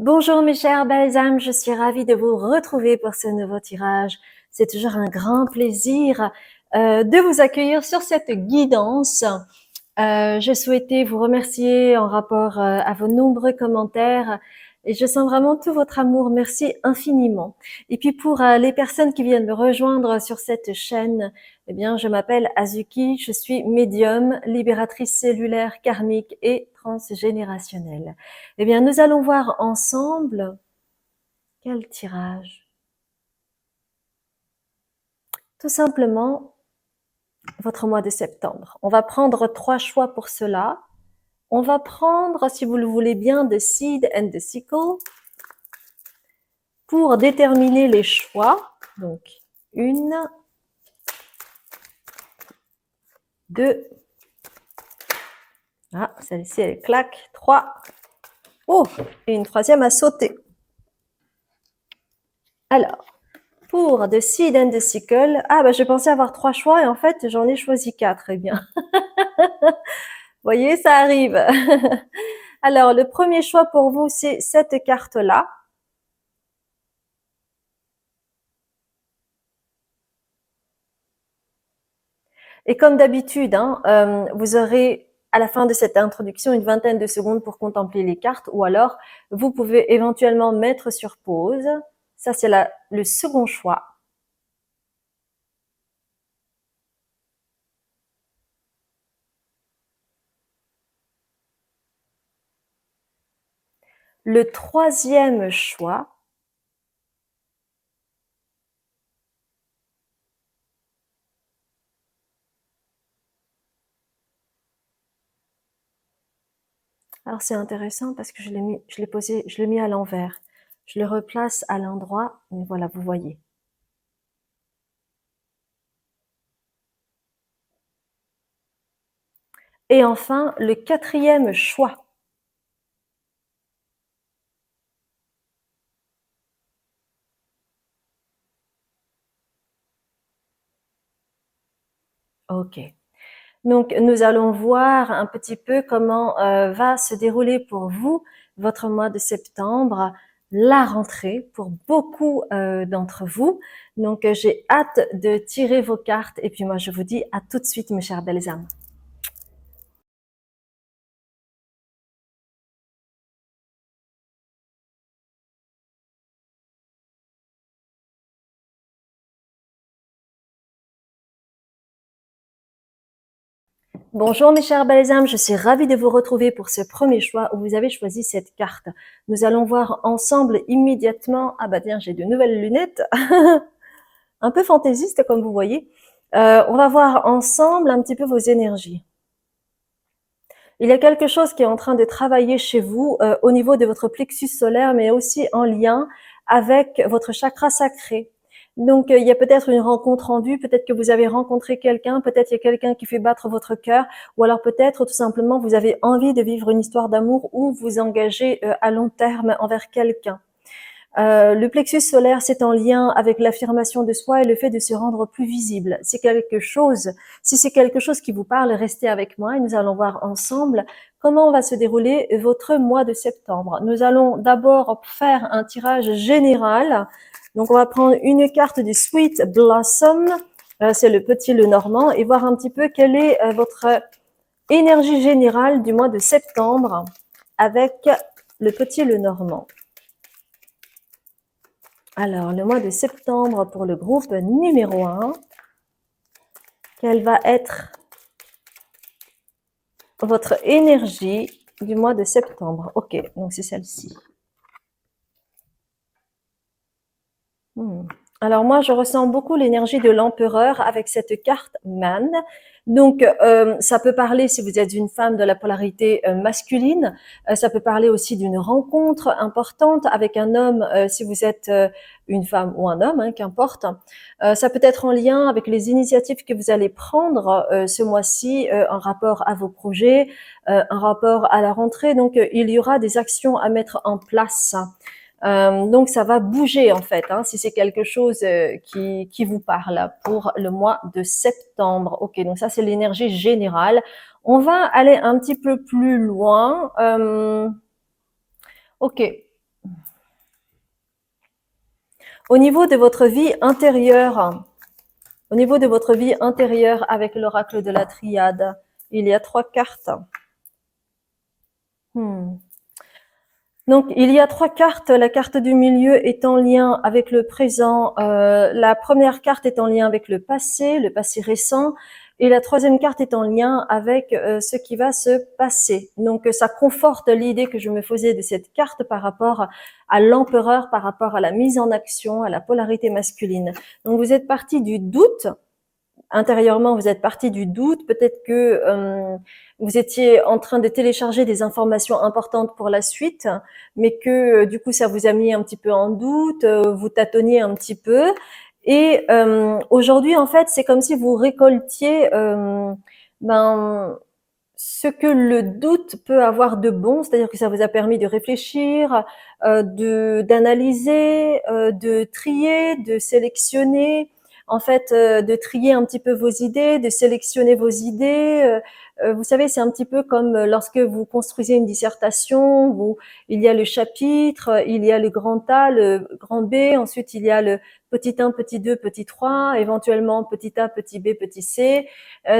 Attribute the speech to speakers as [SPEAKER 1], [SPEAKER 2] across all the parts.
[SPEAKER 1] Bonjour mes chers belles âmes, je suis ravie de vous retrouver pour ce nouveau tirage. C'est toujours un grand plaisir de vous accueillir sur cette guidance. Je souhaitais vous remercier en rapport à vos nombreux commentaires et je sens vraiment tout votre amour. Merci infiniment. Et puis pour les personnes qui viennent me rejoindre sur cette chaîne, eh bien, je m'appelle Azuki, je suis médium, libératrice cellulaire, karmique et transgénérationnelle. Eh bien, nous allons voir ensemble quel tirage. Tout simplement, votre mois de septembre. On va prendre 3 choix pour cela. On va prendre, si vous le voulez bien, The Seed and the Sickle pour déterminer les choix. Donc, 1, 2, ah, celle-ci, elle claque, 3, oh, et une troisième à sauter. Alors, pour The Seed and the Sickle, ah, bah, je pensais avoir 3 choix et en fait, j'en ai choisi 4, eh bien. Vous voyez, ça arrive. Alors, le premier choix pour vous, c'est cette carte-là. Et comme d'habitude, hein, vous aurez à la fin de cette introduction une vingtaine de secondes pour contempler les cartes, ou alors vous pouvez éventuellement mettre sur pause. Ça, c'est le second choix. Le troisième choix, alors c'est intéressant parce que je l'ai mis à l'envers. Je le replace à l'endroit, mais voilà, vous voyez. Et enfin, le quatrième choix. Ok. Donc, nous allons voir un petit peu comment va se dérouler pour vous votre mois de septembre, la rentrée pour beaucoup d'entre vous. Donc, j'ai hâte de tirer vos cartes et puis moi, je vous dis à tout de suite, mes chères belles âmes. Bonjour mes chères belles âmes, je suis ravie de vous retrouver pour ce premier choix où vous avez choisi cette carte. Nous allons voir ensemble immédiatement, ah bah tiens, j'ai de nouvelles lunettes, un peu fantaisiste comme vous voyez. On va voir ensemble un petit peu vos énergies. Il y a quelque chose qui est en train de travailler chez vous au niveau de votre plexus solaire, mais aussi en lien avec votre chakra sacré. Donc, il y a peut-être une rencontre en vue, peut-être que vous avez rencontré quelqu'un, peut-être il y a quelqu'un qui fait battre votre cœur, ou alors peut-être tout simplement vous avez envie de vivre une histoire d'amour ou vous engagez à long terme envers quelqu'un. Le plexus solaire, c'est en lien avec l'affirmation de soi et le fait de se rendre plus visible. Si c'est quelque chose qui vous parle, restez avec moi et nous allons voir ensemble comment va se dérouler votre mois de septembre. Nous allons d'abord faire un tirage général. Donc, on va prendre une carte du Sweet Blossom, c'est le petit le normand, et voir un petit peu quelle est votre énergie générale du mois de septembre avec le petit le normand. Alors, le mois de septembre pour le groupe numéro 1, quelle va être votre énergie du mois de septembre? Ok, donc c'est celle-ci. Alors moi, je ressens beaucoup l'énergie de l'empereur avec cette carte Man. Donc, ça peut parler, si vous êtes une femme, de la polarité masculine. Ça peut parler aussi d'une rencontre importante avec un homme, si vous êtes une femme ou un homme, hein, qu'importe. Ça peut être en lien avec les initiatives que vous allez prendre ce mois-ci en rapport à vos projets, en rapport à la rentrée. Donc, il y aura des actions à mettre en place. Donc ça va bouger en fait, hein, si c'est quelque chose qui vous parle pour le mois de septembre. Ok, donc ça c'est l'énergie générale. On va aller un petit peu plus loin. Ok, Au niveau de votre vie intérieure, au niveau de votre vie intérieure avec l'oracle de la triade, il y a 3 cartes. Donc, il y a 3 cartes. La carte du milieu est en lien avec le présent. La première carte est en lien avec le passé récent. Et la troisième carte est en lien avec ce qui va se passer. Donc, ça conforte l'idée que je me faisais de cette carte par rapport à l'empereur, par rapport à la mise en action, à la polarité masculine. Donc, vous êtes parti du doute. Intérieurement, vous êtes parti du doute. Peut-être que vous étiez en train de télécharger des informations importantes pour la suite, mais que du coup, ça vous a mis un petit peu en doute, vous tâtonniez un petit peu. Et aujourd'hui, en fait, c'est comme si vous récoltiez ce que le doute peut avoir de bon, c'est-à-dire que ça vous a permis de réfléchir, d'analyser, de trier, de sélectionner, en fait, de trier un petit peu vos idées, de sélectionner vos idées. Vous savez, c'est un petit peu comme lorsque vous construisez une dissertation, où il y a le chapitre, il y a le grand A, le grand B, ensuite il y a le petit 1, petit 2, petit 3, éventuellement petit A, petit B, petit C.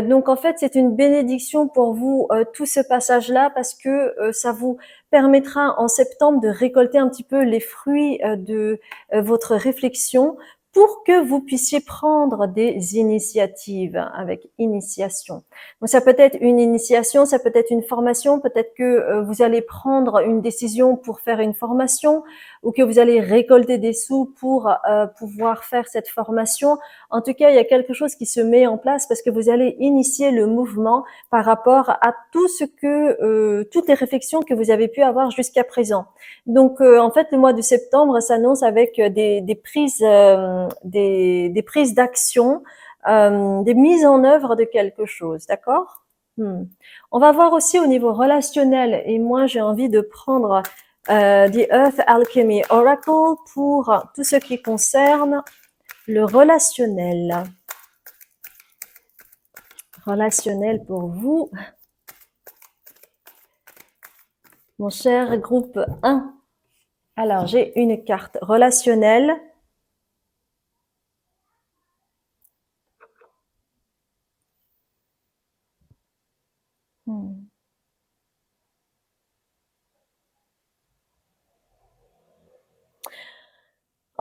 [SPEAKER 1] Donc en fait, c'est une bénédiction pour vous, tout ce passage-là, parce que ça vous permettra en septembre de récolter un petit peu les fruits de votre réflexion pour que vous puissiez prendre des initiatives avec initiation. Donc ça peut être une initiation, ça peut être une formation, peut-être que vous allez prendre une décision pour faire une formation ou que vous allez récolter des sous pour pouvoir faire cette formation. En tout cas, il y a quelque chose qui se met en place parce que vous allez initier le mouvement par rapport à tout ce que toutes les réflexions que vous avez pu avoir jusqu'à présent. Donc, en fait, le mois de septembre s'annonce avec des prises d'action, des mises en œuvre de quelque chose, d'accord? On va voir aussi au niveau relationnel. Et moi, j'ai envie de prendre The Earth Alchemy Oracle pour tout ce qui concerne le relationnel. Relationnel pour vous. Mon cher groupe 1. Alors, j'ai une carte relationnelle.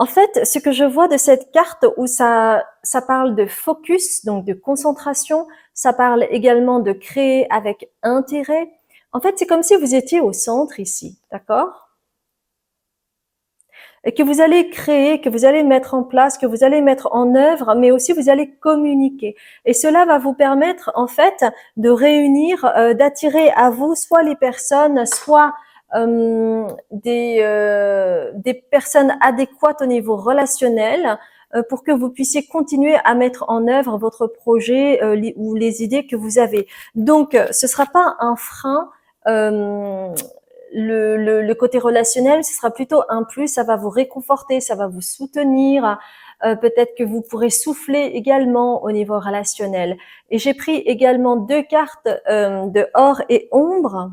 [SPEAKER 1] En fait, ce que je vois de cette carte où ça parle de focus, donc de concentration, ça parle également de créer avec intérêt. En fait, c'est comme si vous étiez au centre ici, d'accord? Et que vous allez créer, que vous allez mettre en place, que vous allez mettre en œuvre, mais aussi vous allez communiquer. Et cela va vous permettre, en fait, de réunir, d'attirer à vous soit les personnes, soit des personnes adéquates au niveau relationnel pour que vous puissiez continuer à mettre en œuvre votre projet ou les idées que vous avez. Donc, ce sera pas un frein. Le côté relationnel, ce sera plutôt un plus, ça va vous réconforter, ça va vous soutenir. Peut-être que vous pourrez souffler également au niveau relationnel. Et j'ai pris également 2 cartes de or et ombre.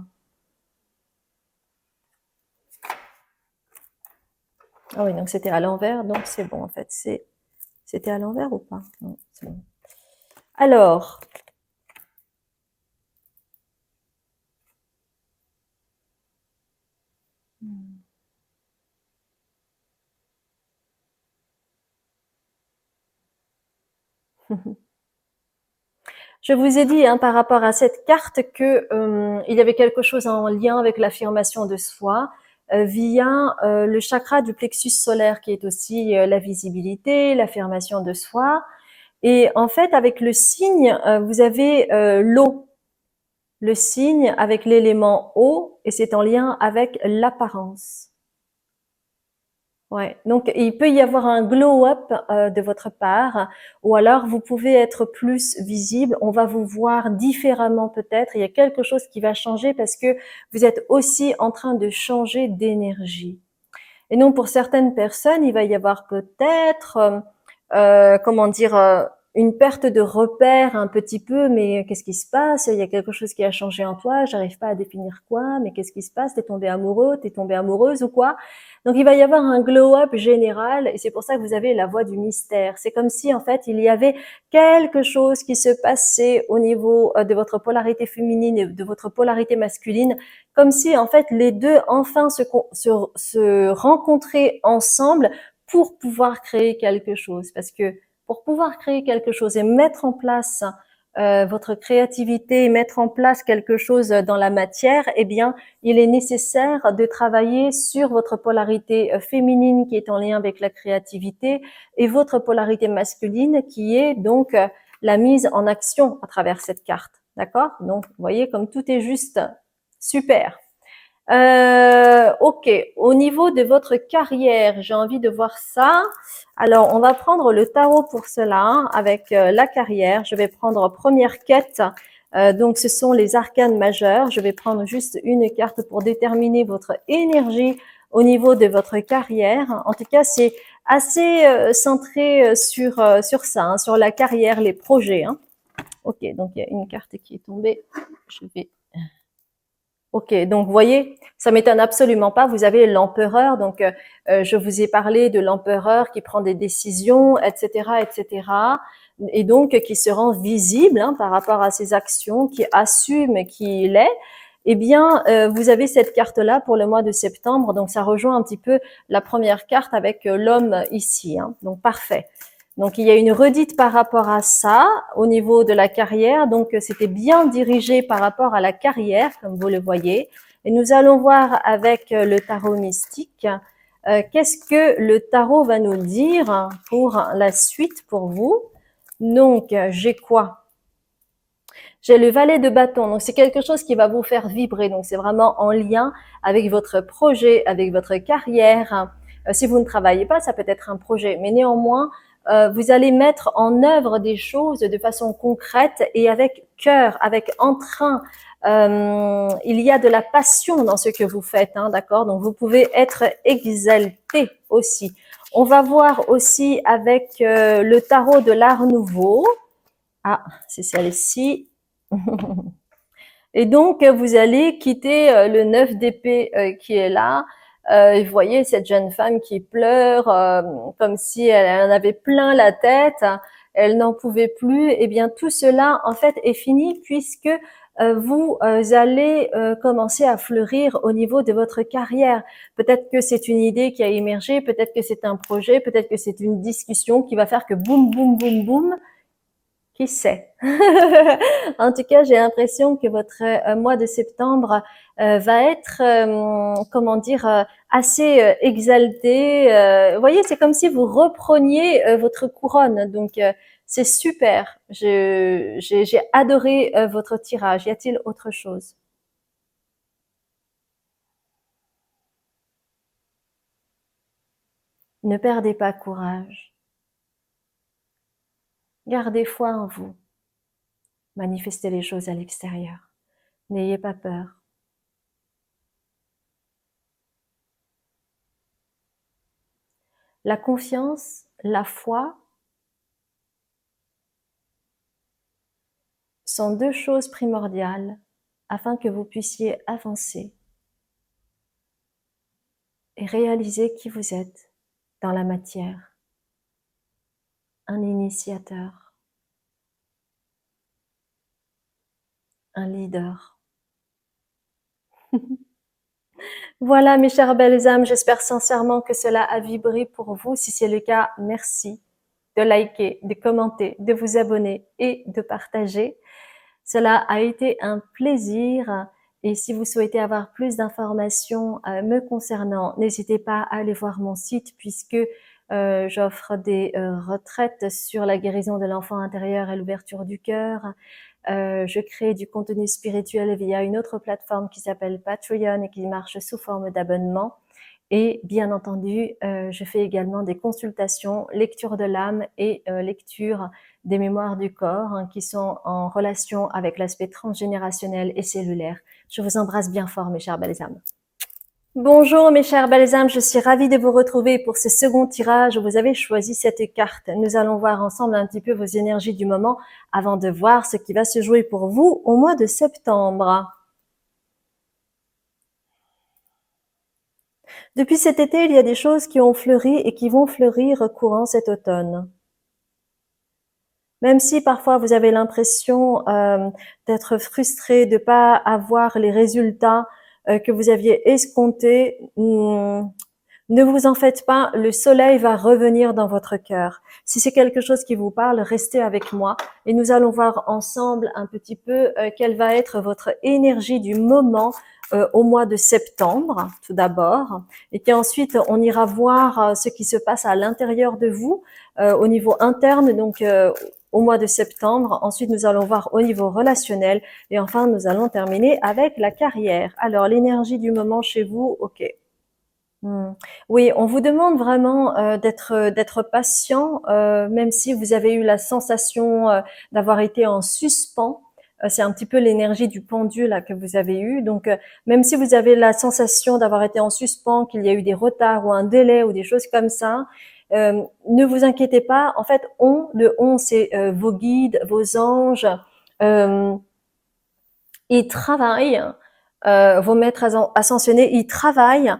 [SPEAKER 1] Ah oui, donc c'était à l'envers, donc c'est bon en fait. C'était à l'envers ou pas? Non, c'est bon. Alors, je vous ai dit par rapport à cette carte que il y avait quelque chose en lien avec l'affirmation de soi via le chakra du plexus solaire qui est aussi la visibilité, l'affirmation de soi. Et en fait, avec le signe, vous avez l'eau, le signe avec l'élément eau, et c'est en lien avec l'apparence. Ouais, donc il peut y avoir un glow-up de votre part, ou alors vous pouvez être plus visible, on va vous voir différemment peut-être, il y a quelque chose qui va changer parce que vous êtes aussi en train de changer d'énergie. Et donc pour certaines personnes, il va y avoir peut-être, comment dire, une perte de repère un petit peu, mais qu'est-ce qui se passe? Il y a quelque chose qui a changé en toi, j'arrive pas à définir quoi, mais qu'est-ce qui se passe? T'es tombé amoureux, t'es tombée amoureuse ou quoi? Donc, il va y avoir un glow-up général et c'est pour ça que vous avez la voix du mystère. C'est comme si, en fait, il y avait quelque chose qui se passait au niveau de votre polarité féminine et de votre polarité masculine, comme si, en fait, les deux enfin se rencontraient ensemble pour pouvoir créer quelque chose. Parce que pour pouvoir créer quelque chose et mettre en place votre créativité, mettre en place quelque chose dans la matière, eh bien, il est nécessaire de travailler sur votre polarité féminine qui est en lien avec la créativité et votre polarité masculine qui est donc la mise en action à travers cette carte. D'accord? Donc, vous voyez comme tout est juste super. Ok, au niveau de votre carrière, j'ai envie de voir ça. Alors, on va prendre le tarot pour cela, avec la carrière. Je vais prendre première quête. Donc, ce sont les arcanes majeures. Je vais prendre juste une carte pour déterminer votre énergie au niveau de votre carrière. En tout cas, c'est assez centré sur ça, hein, sur la carrière, les projets. Hein. Ok, donc il y a une carte qui est tombée. Je vais Ok, donc vous voyez, ça m'étonne absolument pas. Vous avez l'empereur, donc je vous ai parlé de l'empereur qui prend des décisions, etc., etc., et donc qui se rend visible hein, par rapport à ses actions, qui assume qui il est. Eh bien, vous avez cette carte-là pour le mois de septembre, donc ça rejoint un petit peu la première carte avec l'homme ici. Hein, donc parfait. Donc, il y a une redite par rapport à ça au niveau de la carrière. Donc, c'était bien dirigé par rapport à la carrière, comme vous le voyez. Et nous allons voir avec le tarot mystique, qu'est-ce que le tarot va nous dire pour la suite pour vous. Donc, j'ai quoi? J'ai le valet de bâton. Donc, c'est quelque chose qui va vous faire vibrer. Donc, c'est vraiment en lien avec votre projet, avec votre carrière. Si vous ne travaillez pas, ça peut être un projet. Mais néanmoins, vous allez mettre en œuvre des choses de façon concrète et avec cœur, avec entrain. Il y a de la passion dans ce que vous faites, hein, d'accord? Donc, vous pouvez être exalté aussi. On va voir aussi avec le tarot de l'Art Nouveau. Ah, c'est celle-ci. Et donc, vous allez quitter le 9 d'épée qui est là. Vous voyez cette jeune femme qui pleure comme si elle en avait plein la tête. Elle n'en pouvait plus. Eh bien, tout cela, en fait, est fini puisque vous allez commencer à fleurir au niveau de votre carrière. Peut-être que c'est une idée qui a émergé, peut-être que c'est un projet, peut-être que c'est une discussion qui va faire que boum, boum, boum, boum, qui sait? En tout cas, j'ai l'impression que votre mois de septembre va être, comment dire, assez exalté. Vous voyez, c'est comme si vous repreniez votre couronne. Donc, c'est super. J'ai adoré votre tirage. Y a-t-il autre chose? Ne perdez pas courage. Gardez foi en vous. Manifestez les choses à l'extérieur. N'ayez pas peur. La confiance, la foi sont deux choses primordiales afin que vous puissiez avancer et réaliser qui vous êtes dans la matière. Un initiateur, un leader. Voilà mes chères belles âmes, j'espère sincèrement que cela a vibré pour vous. Si c'est le cas, merci de liker, de commenter, de vous abonner et de partager. Cela a été un plaisir et si vous souhaitez avoir plus d'informations me concernant, n'hésitez pas à aller voir mon site puisque j'offre des retraites sur la guérison de l'enfant intérieur et l'ouverture du cœur. Je crée du contenu spirituel via une autre plateforme qui s'appelle Patreon et qui marche sous forme d'abonnement. Et bien entendu, je fais également des consultations, lecture de l'âme et lecture des mémoires du corps hein, qui sont en relation avec l'aspect transgénérationnel et cellulaire. Je vous embrasse bien fort, mes chères belles âmes. Bonjour mes chères belles âmes, je suis ravie de vous retrouver pour ce second tirage où vous avez choisi cette carte. Nous allons voir ensemble un petit peu vos énergies du moment avant de voir ce qui va se jouer pour vous au mois de septembre. Depuis cet été, il y a des choses qui ont fleuri et qui vont fleurir courant cet automne. Même si parfois vous avez l'impression d'être frustré, de pas avoir les résultats que vous aviez escomptés, ne vous en faites pas, le soleil va revenir dans votre cœur. Si c'est quelque chose qui vous parle, restez avec moi et nous allons voir ensemble un petit peu quelle va être votre énergie du moment au mois de septembre, tout d'abord, et qu'ensuite on ira voir ce qui se passe à l'intérieur de vous, au niveau interne, donc au mois de septembre. Ensuite, nous allons voir au niveau relationnel et enfin, nous allons terminer avec la carrière. Alors, l'énergie du moment chez vous, ok. Oui, on vous demande vraiment d'être patient, même si vous avez eu la sensation d'avoir été en suspens. C'est un petit peu l'énergie du pendu là que vous avez eu. Donc, même si vous avez la sensation d'avoir été en suspens, qu'il y a eu des retards ou un délai ou des choses comme ça, ne vous inquiétez pas. En fait, le on, c'est vos guides, vos anges. Euh, Ils travaillent, vos maîtres ascensionnés, ils travaillent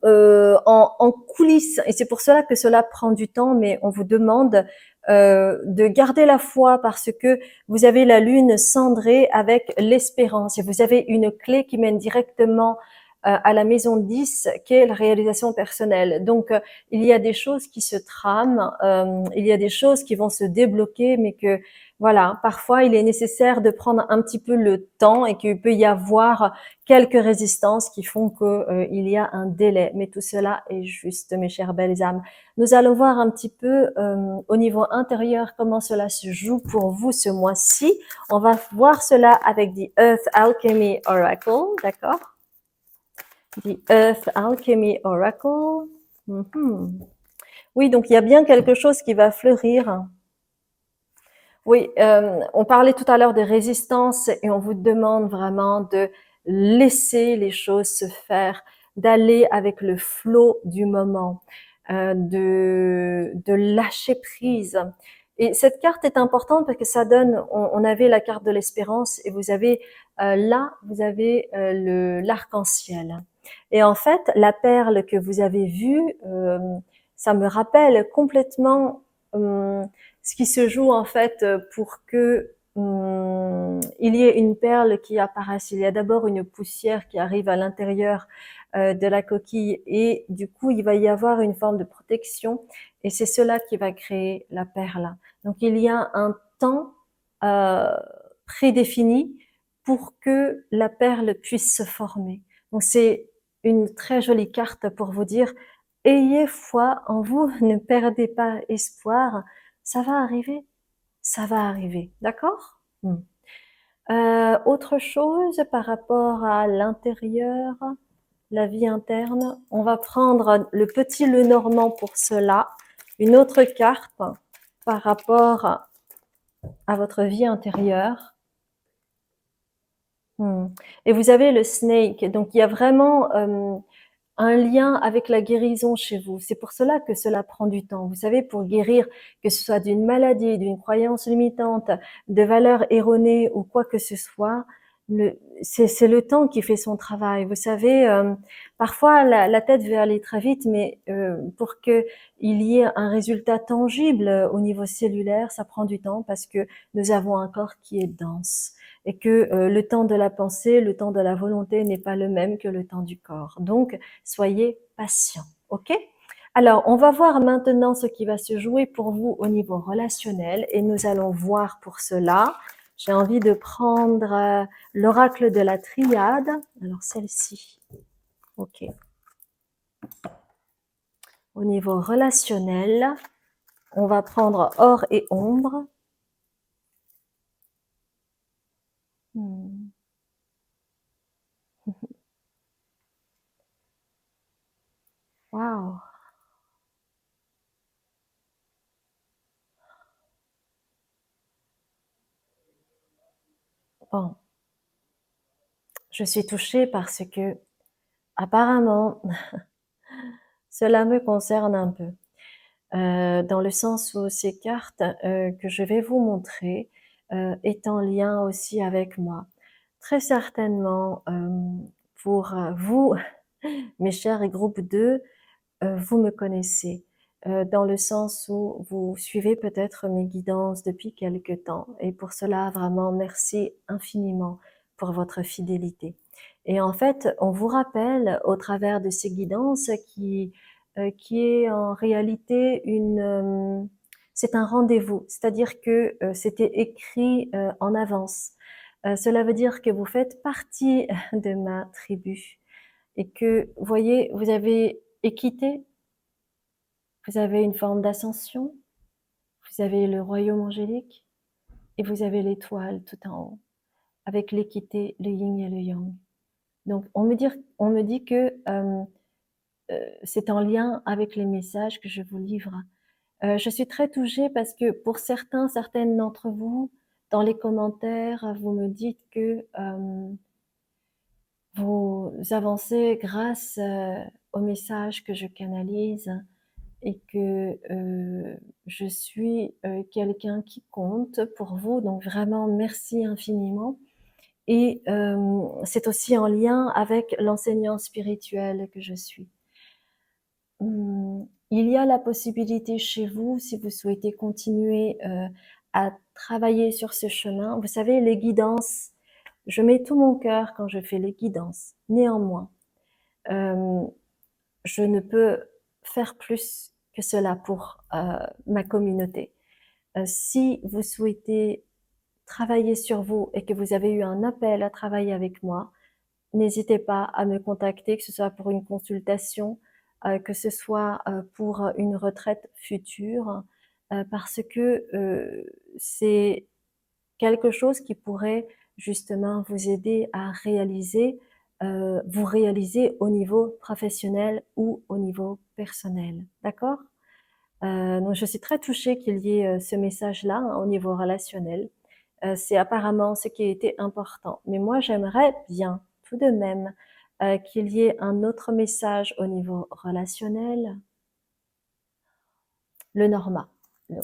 [SPEAKER 1] euh, en coulisses. Et c'est pour cela que cela prend du temps, mais on vous demande de garder la foi parce que vous avez la lune cendrée avec l'espérance et vous avez une clé qui mène directement à la maison 10 qui est la réalisation personnelle. Donc, il y a des choses qui se trament, il y a des choses qui vont se débloquer, mais que voilà, parfois il est nécessaire de prendre un petit peu le temps et qu'il peut y avoir quelques résistances qui font qu'il y a un délai. Mais tout cela est juste, mes chères belles âmes. Nous allons voir un petit peu au niveau intérieur comment cela se joue pour vous ce mois-ci. On va voir cela avec The Earth Alchemy Oracle, d'accord? The Earth Alchemy Oracle. Oui, donc il y a bien quelque chose qui va fleurir. Oui, on parlait tout à l'heure de résistance et on vous demande vraiment de laisser les choses se faire, d'aller avec le flot du moment, de lâcher prise. Et cette carte est importante parce que ça donne, on avait la carte de l'espérance et vous avez là, vous avez l'arc-en-ciel. Et en fait, la perle que vous avez vue, ça me rappelle complètement ce qui se joue en fait pour que il y ait une perle qui apparaisse. Il y a d'abord une poussière qui arrive à l'intérieur de la coquille et du coup il va y avoir une forme de protection et c'est cela qui va créer la perle. Donc il y a un temps euh, prédéfini pour que la perle puisse se former. Donc c'est une très jolie carte pour vous dire ayez foi en vous, ne perdez pas espoir, ça va arriver, ça va arriver, d'accord? Autre chose par rapport à l'intérieur, la vie interne, on va prendre le petit Lenormand pour cela, une autre carte par rapport à votre vie intérieure. Et vous avez le snake, donc il y a vraiment un lien avec la guérison chez vous. C'est pour cela que cela prend du temps. Vous savez, pour guérir, que ce soit d'une maladie, d'une croyance limitante, de valeurs erronées ou quoi que ce soit, c'est le temps qui fait son travail. Vous savez, parfois la tête veut aller très vite, mais pour que il y ait un résultat tangible au niveau cellulaire, ça prend du temps parce que nous avons un corps qui est dense et que le temps de la pensée, le temps de la volonté n'est pas le même que le temps du corps. Donc, soyez patient, ok? Alors, on va voir maintenant ce qui va se jouer pour vous au niveau relationnel et nous allons voir pour cela. J'ai envie de prendre l'oracle de la triade. Alors, celle-ci, ok. Au niveau relationnel, on va prendre or et ombre. Waouh! Bon, je suis touchée parce que apparemment, cela me concerne un peu, dans le sens où ces cartes que je vais vous montrer est en lien aussi avec moi. Très certainement, pour vous, Mes chers groupe 2, vous me connaissez, dans le sens où vous suivez peut-être mes guidances depuis quelque temps et pour cela, vraiment merci infiniment pour votre fidélité. Et en fait, on vous rappelle au travers de ces guidances qui est en réalité c'est un rendez-vous, c'est-à-dire que, c'était écrit, en avance. Cela veut dire que vous faites partie de ma tribu et que, voyez, vous avez équité, vous avez une forme d'ascension, vous avez le royaume angélique et vous avez l'étoile tout en haut, avec l'équité, le yin et le yang. Donc on me dit que c'est en lien avec les messages que je vous livre. Je suis très touchée parce que pour certaines d'entre vous, dans les commentaires, vous me dites que vous avancez grâce aux messages que je canalise et que je suis quelqu'un qui compte pour vous. Donc vraiment, merci infiniment. Et c'est aussi en lien avec l'enseignant spirituel que je suis. Il y a la possibilité chez vous, si vous souhaitez continuer à travailler sur ce chemin. Vous savez, les guidances, je mets tout mon cœur quand je fais les guidances. Néanmoins, je ne peux faire plus que cela pour ma communauté. Si vous souhaitez travailler sur vous et que vous avez eu un appel à travailler avec moi, n'hésitez pas à me contacter, que ce soit pour une consultation, que ce soit pour une retraite future, parce que c'est quelque chose qui pourrait justement vous aider à réaliser, vous réaliser au niveau professionnel ou au niveau personnel. D'accord? Donc je suis très touchée qu'il y ait ce message-là hein, au niveau relationnel. C'est apparemment ce qui a été important. Mais moi, j'aimerais bien tout de même qu'il y ait un autre message au niveau relationnel. Le Normand. On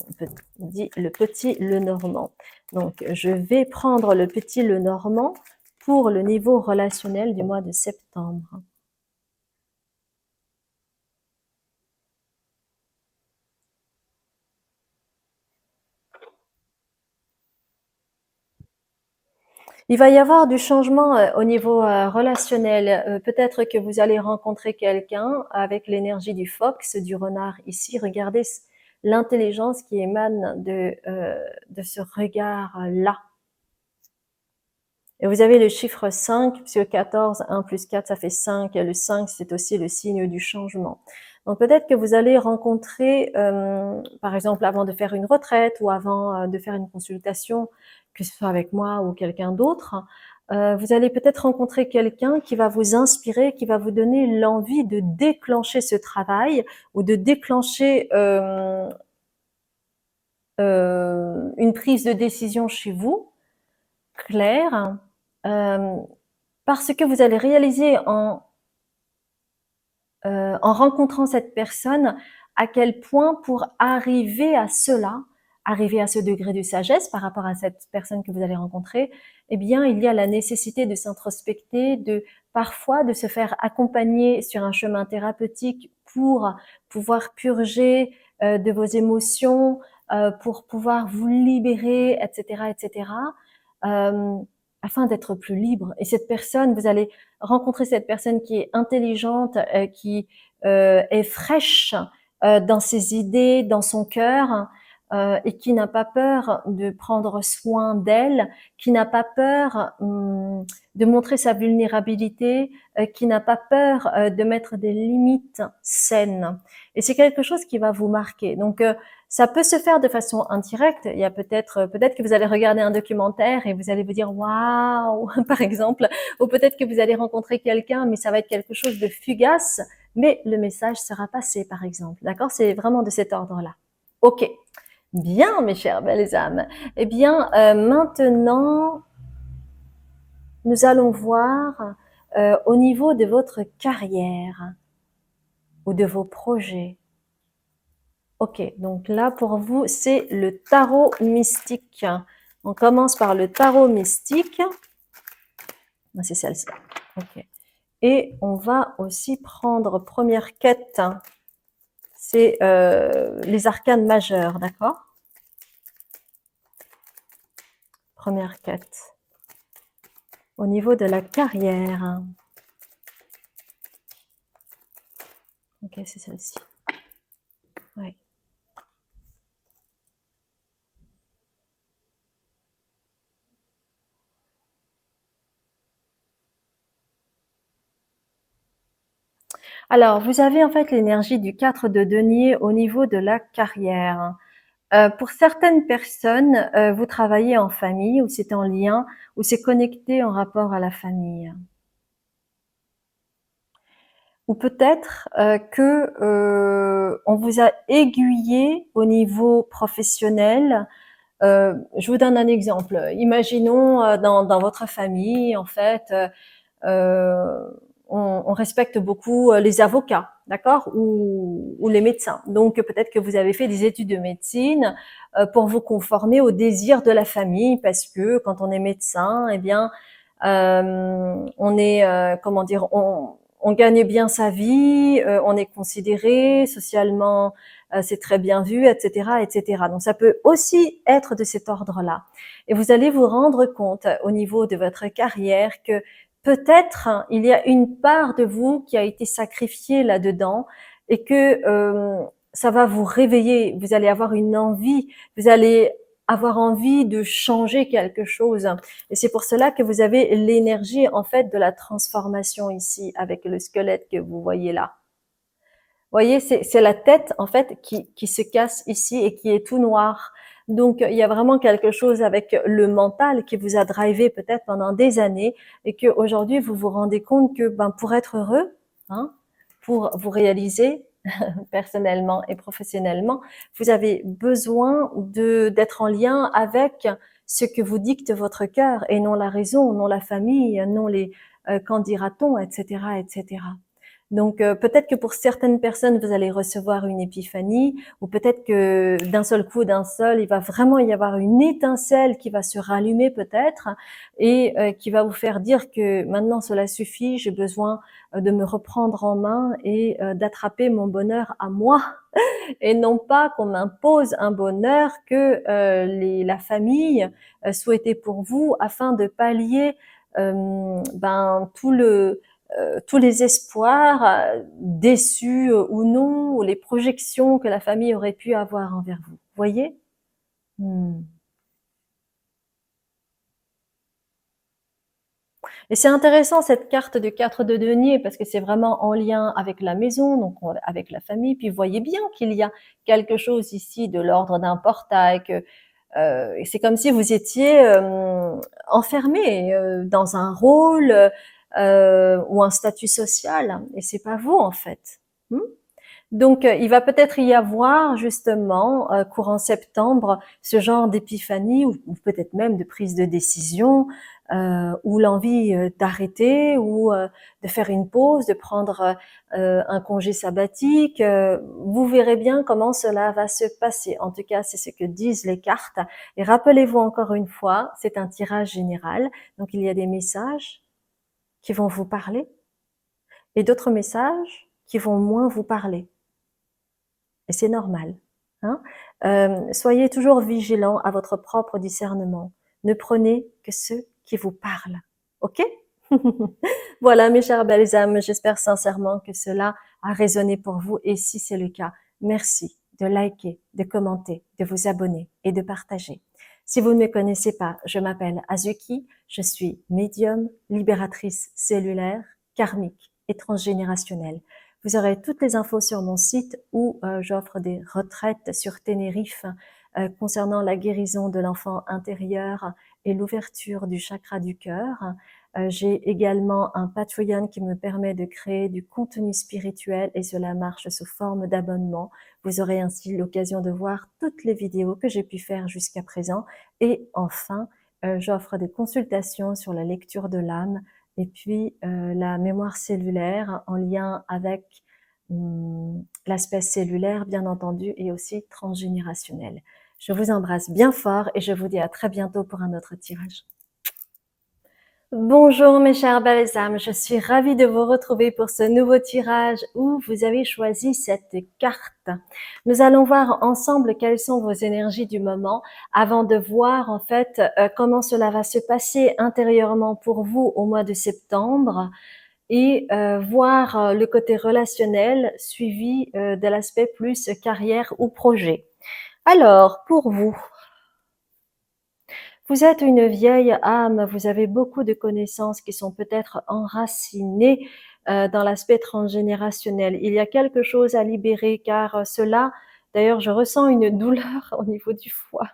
[SPEAKER 1] dit le petit le Normand. Donc, je vais prendre le petit le Normand pour le niveau relationnel du mois de septembre. Il va y avoir du changement au niveau relationnel. Peut-être que vous allez rencontrer quelqu'un avec l'énergie du fox, du renard ici. Regardez l'intelligence qui émane de ce regard-là. Et vous avez le chiffre 5, puisque 14, 1 plus 4, ça fait 5. Et le 5, c'est aussi le signe du changement. Donc peut-être que vous allez rencontrer, par exemple, avant de faire une retraite ou avant de faire une consultation, que ce soit avec moi ou quelqu'un d'autre, vous allez peut-être rencontrer quelqu'un qui va vous inspirer, qui va vous donner l'envie de déclencher ce travail ou de déclencher une prise de décision chez vous, claire, parce que vous allez réaliser en rencontrant cette personne à quel point pour arriver à cela, arriver à ce degré de sagesse par rapport à cette personne que vous allez rencontrer, eh bien, il y a la nécessité de s'introspecter, de parfois de se faire accompagner sur un chemin thérapeutique pour pouvoir purger de vos émotions, pour pouvoir vous libérer, etc., etc., afin d'être plus libre. Et cette personne, vous allez rencontrer cette personne qui est intelligente, qui est fraîche dans ses idées, dans son cœur, et qui n'a pas peur de prendre soin d'elle, qui n'a pas peur de montrer sa vulnérabilité, qui n'a pas peur de mettre des limites saines. Et c'est quelque chose qui va vous marquer. Donc, ça peut se faire de façon indirecte. Il y a peut-être que vous allez regarder un documentaire et vous allez vous dire waouh, par exemple, ou peut-être que vous allez rencontrer quelqu'un, mais ça va être quelque chose de fugace, mais le message sera passé, par exemple. D'accord? C'est vraiment de cet ordre-là. Ok. Bien, mes chères belles âmes. Eh bien, maintenant, nous allons voir au niveau de votre carrière ou de vos projets. Ok, donc là, pour vous, c'est le tarot mystique. On commence par le tarot mystique. C'est celle-ci. Ok. Et on va aussi prendre première quête, c'est les arcanes majeures, d'accord? Première quête. Au niveau de la carrière. Ok, c'est celle-ci. Ouais. Alors, vous avez en fait l'énergie du 4 de denier au niveau de la carrière. Pour certaines personnes, vous travaillez en famille ou c'est en lien ou c'est connecté en rapport à la famille. Ou peut-être que on vous a aiguillé au niveau professionnel. Je vous donne un exemple. Imaginons dans votre famille, en fait, on respecte beaucoup les avocats, d'accord, ou les médecins. Donc peut-être que vous avez fait des études de médecine pour vous conformer aux désirs de la famille, parce que quand on est médecin, eh bien, on est, comment dire, on gagne bien sa vie, on est considéré socialement, c'est très bien vu, etc., etc. Donc ça peut aussi être de cet ordre-là. Et vous allez vous rendre compte au niveau de votre carrière que peut-être il y a une part de vous qui a été sacrifiée là-dedans et que ça va vous réveiller. Vous allez avoir une envie, vous allez avoir envie de changer quelque chose. Et c'est pour cela que vous avez l'énergie en fait de la transformation ici avec le squelette que vous voyez là. Vous voyez, c'est la tête en fait qui se casse ici et qui est tout noir. Donc il y a vraiment quelque chose avec le mental qui vous a drivé peut-être pendant des années et que aujourd'hui vous vous rendez compte que ben, pour être heureux, hein, pour vous réaliser personnellement et professionnellement, vous avez besoin d'être en lien avec ce que vous dicte votre cœur et non la raison, non la famille, non les qu'en dira-t-on, etc., etc. Donc peut-être que pour certaines personnes, vous allez recevoir une épiphanie, ou peut-être que d'un seul coup, d'un seul, il va vraiment y avoir une étincelle qui va se rallumer peut-être, et qui va vous faire dire que maintenant cela suffit, j'ai besoin de me reprendre en main et d'attraper mon bonheur à moi, et non pas qu'on m'impose un bonheur que la famille souhaitait pour vous afin de pallier ben, tous les espoirs déçus ou non, ou les projections que la famille aurait pu avoir envers vous. Vous voyez? Et c'est intéressant cette carte de 4 de denier parce que c'est vraiment en lien avec la maison, donc avec la famille. Puis vous voyez bien qu'il y a quelque chose ici de l'ordre d'un portail, que c'est comme si vous étiez enfermé dans un rôle ou un statut social, et c'est pas vous en fait. Hmm. Donc, il va peut-être y avoir justement, courant septembre, ce genre d'épiphanie ou peut-être même de prise de décision, ou l'envie d'arrêter ou de faire une pause, de prendre un congé sabbatique. Vous verrez bien comment cela va se passer. En tout cas, c'est ce que disent les cartes. Et rappelez-vous encore une fois, c'est un tirage général. Donc, il y a des messages qui vont vous parler et d'autres messages qui vont moins vous parler. Et c'est normal. Hein. Soyez toujours vigilant à votre propre discernement. Ne prenez que ceux qui vous parlent. OK? Voilà, mes chères belles âmes, j'espère sincèrement que cela a résonné pour vous. Et si c'est le cas, merci de liker, de commenter, de vous abonner et de partager. Si vous ne me connaissez pas, je m'appelle Azuki, je suis médium, libératrice cellulaire, karmique et transgénérationnelle. Vous aurez toutes les infos sur mon site où j'offre des retraites sur Tenerife concernant la guérison de l'enfant intérieur et l'ouverture du chakra du cœur. J'ai également un Patreon qui me permet de créer du contenu spirituel et cela marche sous forme d'abonnement. Vous aurez ainsi l'occasion de voir toutes les vidéos que j'ai pu faire jusqu'à présent. Et enfin, j'offre des consultations sur la lecture de l'âme et puis la mémoire cellulaire en lien avec l'aspect cellulaire, bien entendu, et aussi transgénérationnel. Je vous embrasse bien fort et je vous dis à très bientôt pour un autre tirage. Bonjour mes chers belles âmes, je suis ravie de vous retrouver pour ce nouveau tirage où vous avez choisi cette carte. Nous allons voir ensemble quelles sont vos énergies du moment avant de voir en fait comment cela va se passer intérieurement pour vous au mois de septembre et voir le côté relationnel suivi de l'aspect plus carrière ou projet. Alors, pour vous, vous êtes une vieille âme, vous avez beaucoup de connaissances qui sont peut-être enracinées dans l'aspect transgénérationnel. Il y a quelque chose à libérer car cela, d'ailleurs, je ressens une douleur au niveau du foie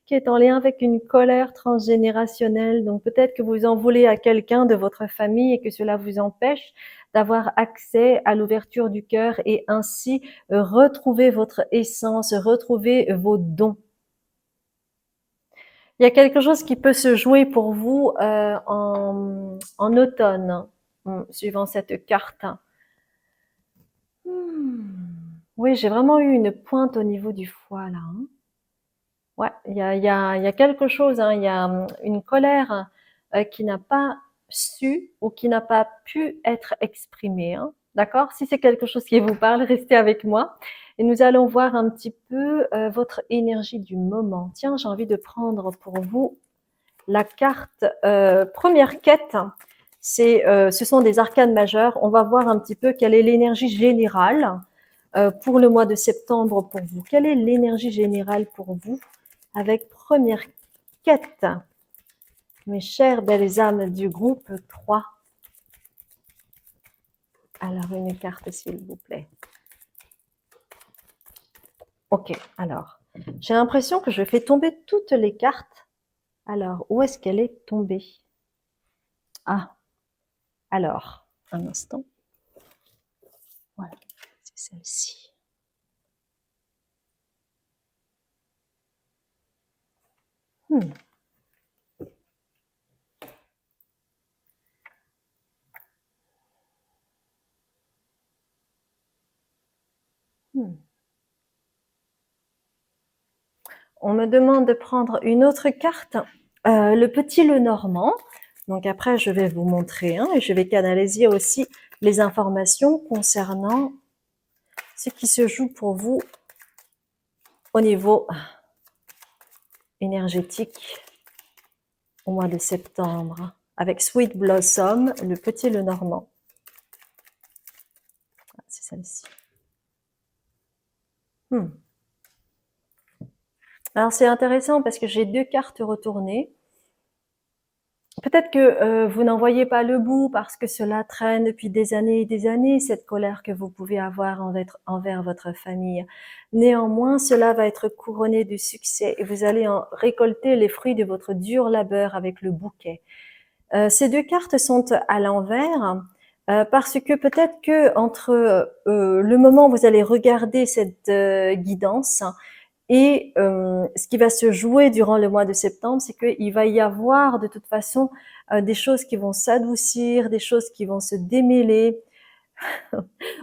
[SPEAKER 1] qui est en lien avec une colère transgénérationnelle. Donc peut-être que vous en voulez à quelqu'un de votre famille et que cela vous empêche d'avoir accès à l'ouverture du cœur et ainsi retrouver votre essence, retrouver vos dons. Il y a quelque chose qui peut se jouer pour vous en automne, suivant cette carte. Oui, j'ai vraiment eu une pointe au niveau du foie là. Ouais, il y a quelque chose, il y a une colère qui n'a pas su ou qui n'a pas pu être exprimée. D'accord? Si c'est quelque chose qui vous parle, restez avec moi. Et nous allons voir un petit peu votre énergie du moment. Tiens, j'ai envie de prendre pour vous la carte première quête. Ce sont des arcanes majeures. On va voir un petit peu quelle est l'énergie générale pour le mois de septembre pour vous. Quelle est l'énergie générale pour vous avec première quête, mes chères belles âmes du groupe 3. Alors, une carte, s'il vous plaît. Ok, alors, j'ai l'impression que je fais tomber toutes les cartes. Alors, où est-ce qu'elle est tombée? Ah, alors, un instant. Voilà, c'est celle-ci. Hmm. On me demande de prendre une autre carte, le petit Lenormand. Donc après, je vais vous montrer et je vais canaliser aussi les informations concernant ce qui se joue pour vous au niveau énergétique au mois de septembre avec Sweet Blossom, le petit Lenormand. C'est celle-ci. Alors c'est intéressant parce que j'ai deux cartes retournées. Peut-être que vous n'en voyez pas le bout parce que cela traîne depuis des années et des années, cette colère que vous pouvez avoir envers votre famille. Néanmoins, cela va être couronné de succès et vous allez en récolter les fruits de votre dur labeur avec le bouquet. Ces deux cartes sont à l'envers parce que peut-être que entre le moment où vous allez regarder cette guidance et ce qui va se jouer durant le mois de septembre, c'est qu'il va y avoir de toute façon des choses qui vont s'adoucir, des choses qui vont se démêler.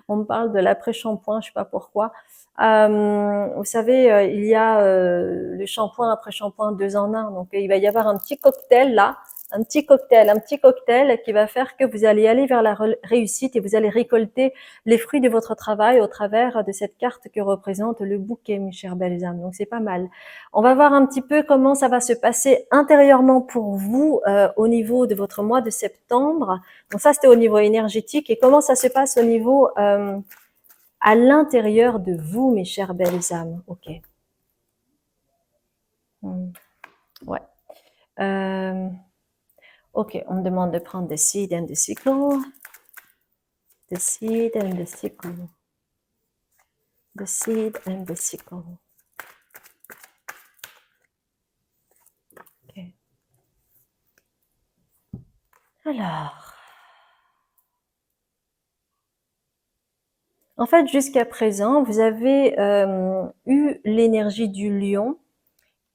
[SPEAKER 1] On me parle de l'après-shampoing, je sais pas pourquoi. Vous savez, il y a le shampoing après shampoing 2 en 1. Donc il va y avoir un petit cocktail là, un petit cocktail qui va faire que vous allez aller vers la réussite et vous allez récolter les fruits de votre travail au travers de cette carte que représente le bouquet, mes chères belles âmes. Donc c'est pas mal. On va voir un petit peu comment ça va se passer intérieurement pour vous au niveau de votre mois de septembre. Donc ça, c'était au niveau énergétique. Et comment ça se passe au niveau à l'intérieur de vous, mes chères belles âmes? Ok. Ouais. Ok, on me demande de prendre the seed and the sickle. The seed and the sickle. The seed and the sickle. Ok. Alors. En fait, jusqu'à présent, vous avez eu l'énergie du lion.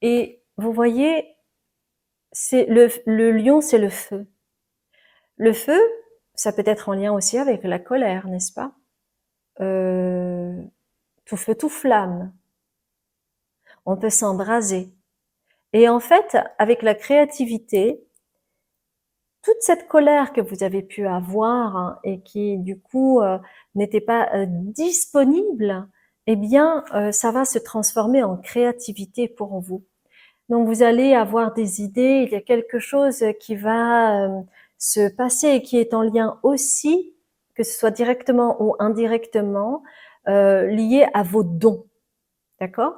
[SPEAKER 1] Et vous voyez, c'est le lion, c'est le feu. Le feu, ça peut être en lien aussi avec la colère, n'est-ce pas? Tout feu, tout flamme. On peut s'embraser. Et en fait, avec la créativité, toute cette colère que vous avez pu avoir hein, et qui du coup n'était pas disponible, eh bien ça va se transformer en créativité pour vous. Donc vous allez avoir des idées, il y a quelque chose qui va se passer et qui est en lien aussi, que ce soit directement ou indirectement, lié à vos dons. D'accord?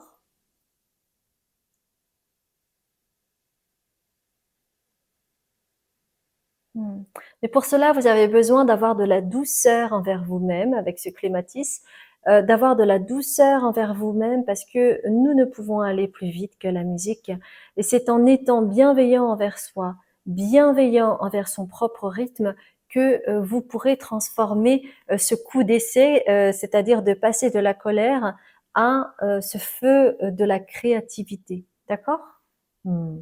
[SPEAKER 1] Hmm. Mais pour cela, vous avez besoin d'avoir de la douceur envers vous-même avec ce clématis, d'avoir de la douceur envers vous-même parce que nous ne pouvons aller plus vite que la musique. Et c'est en étant bienveillant envers soi, bienveillant envers son propre rythme, que vous pourrez transformer ce coup d'essai, c'est-à-dire de passer de la colère à ce feu de la créativité. D'accord? Hmm.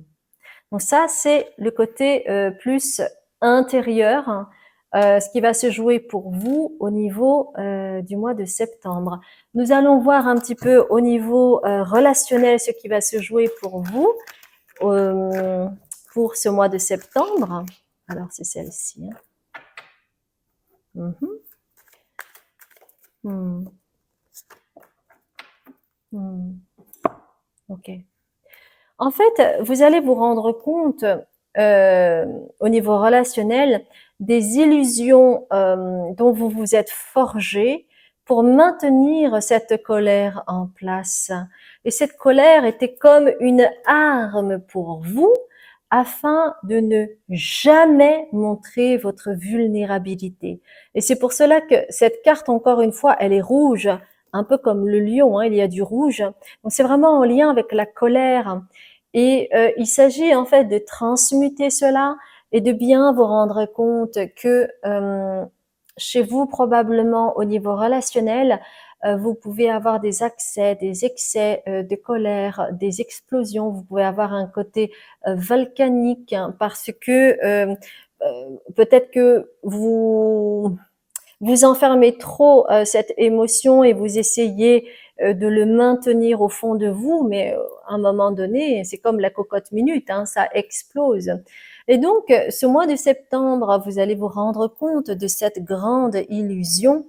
[SPEAKER 1] Donc ça, c'est le côté plus intérieur, ce qui va se jouer pour vous au niveau du mois de septembre. Nous allons voir un petit peu au niveau relationnel ce qui va se jouer pour vous euh, pour ce mois de septembre. Alors, c'est celle-ci. Hein. Mhm. Hmm. Hmm. Ok. En fait, vous allez vous rendre compte au niveau relationnel des illusions dont vous vous êtes forgé pour maintenir cette colère en place. Et cette colère était comme une arme pour vous afin de ne jamais montrer votre vulnérabilité. Et c'est pour cela que cette carte, encore une fois, elle est rouge, un peu comme le lion, hein, il y a du rouge. Donc c'est vraiment en lien avec la colère. Et il s'agit en fait de transmuter cela et de bien vous rendre compte que chez vous, probablement au niveau relationnel, vous pouvez avoir des accès, des excès de colère, des explosions. Vous pouvez avoir un côté volcanique hein, parce que peut-être que vous enfermez trop cette émotion et vous essayez de le maintenir au fond de vous, mais à un moment donné, c'est comme la cocotte minute, hein, ça explose. Et donc, ce mois de septembre, vous allez vous rendre compte de cette grande illusion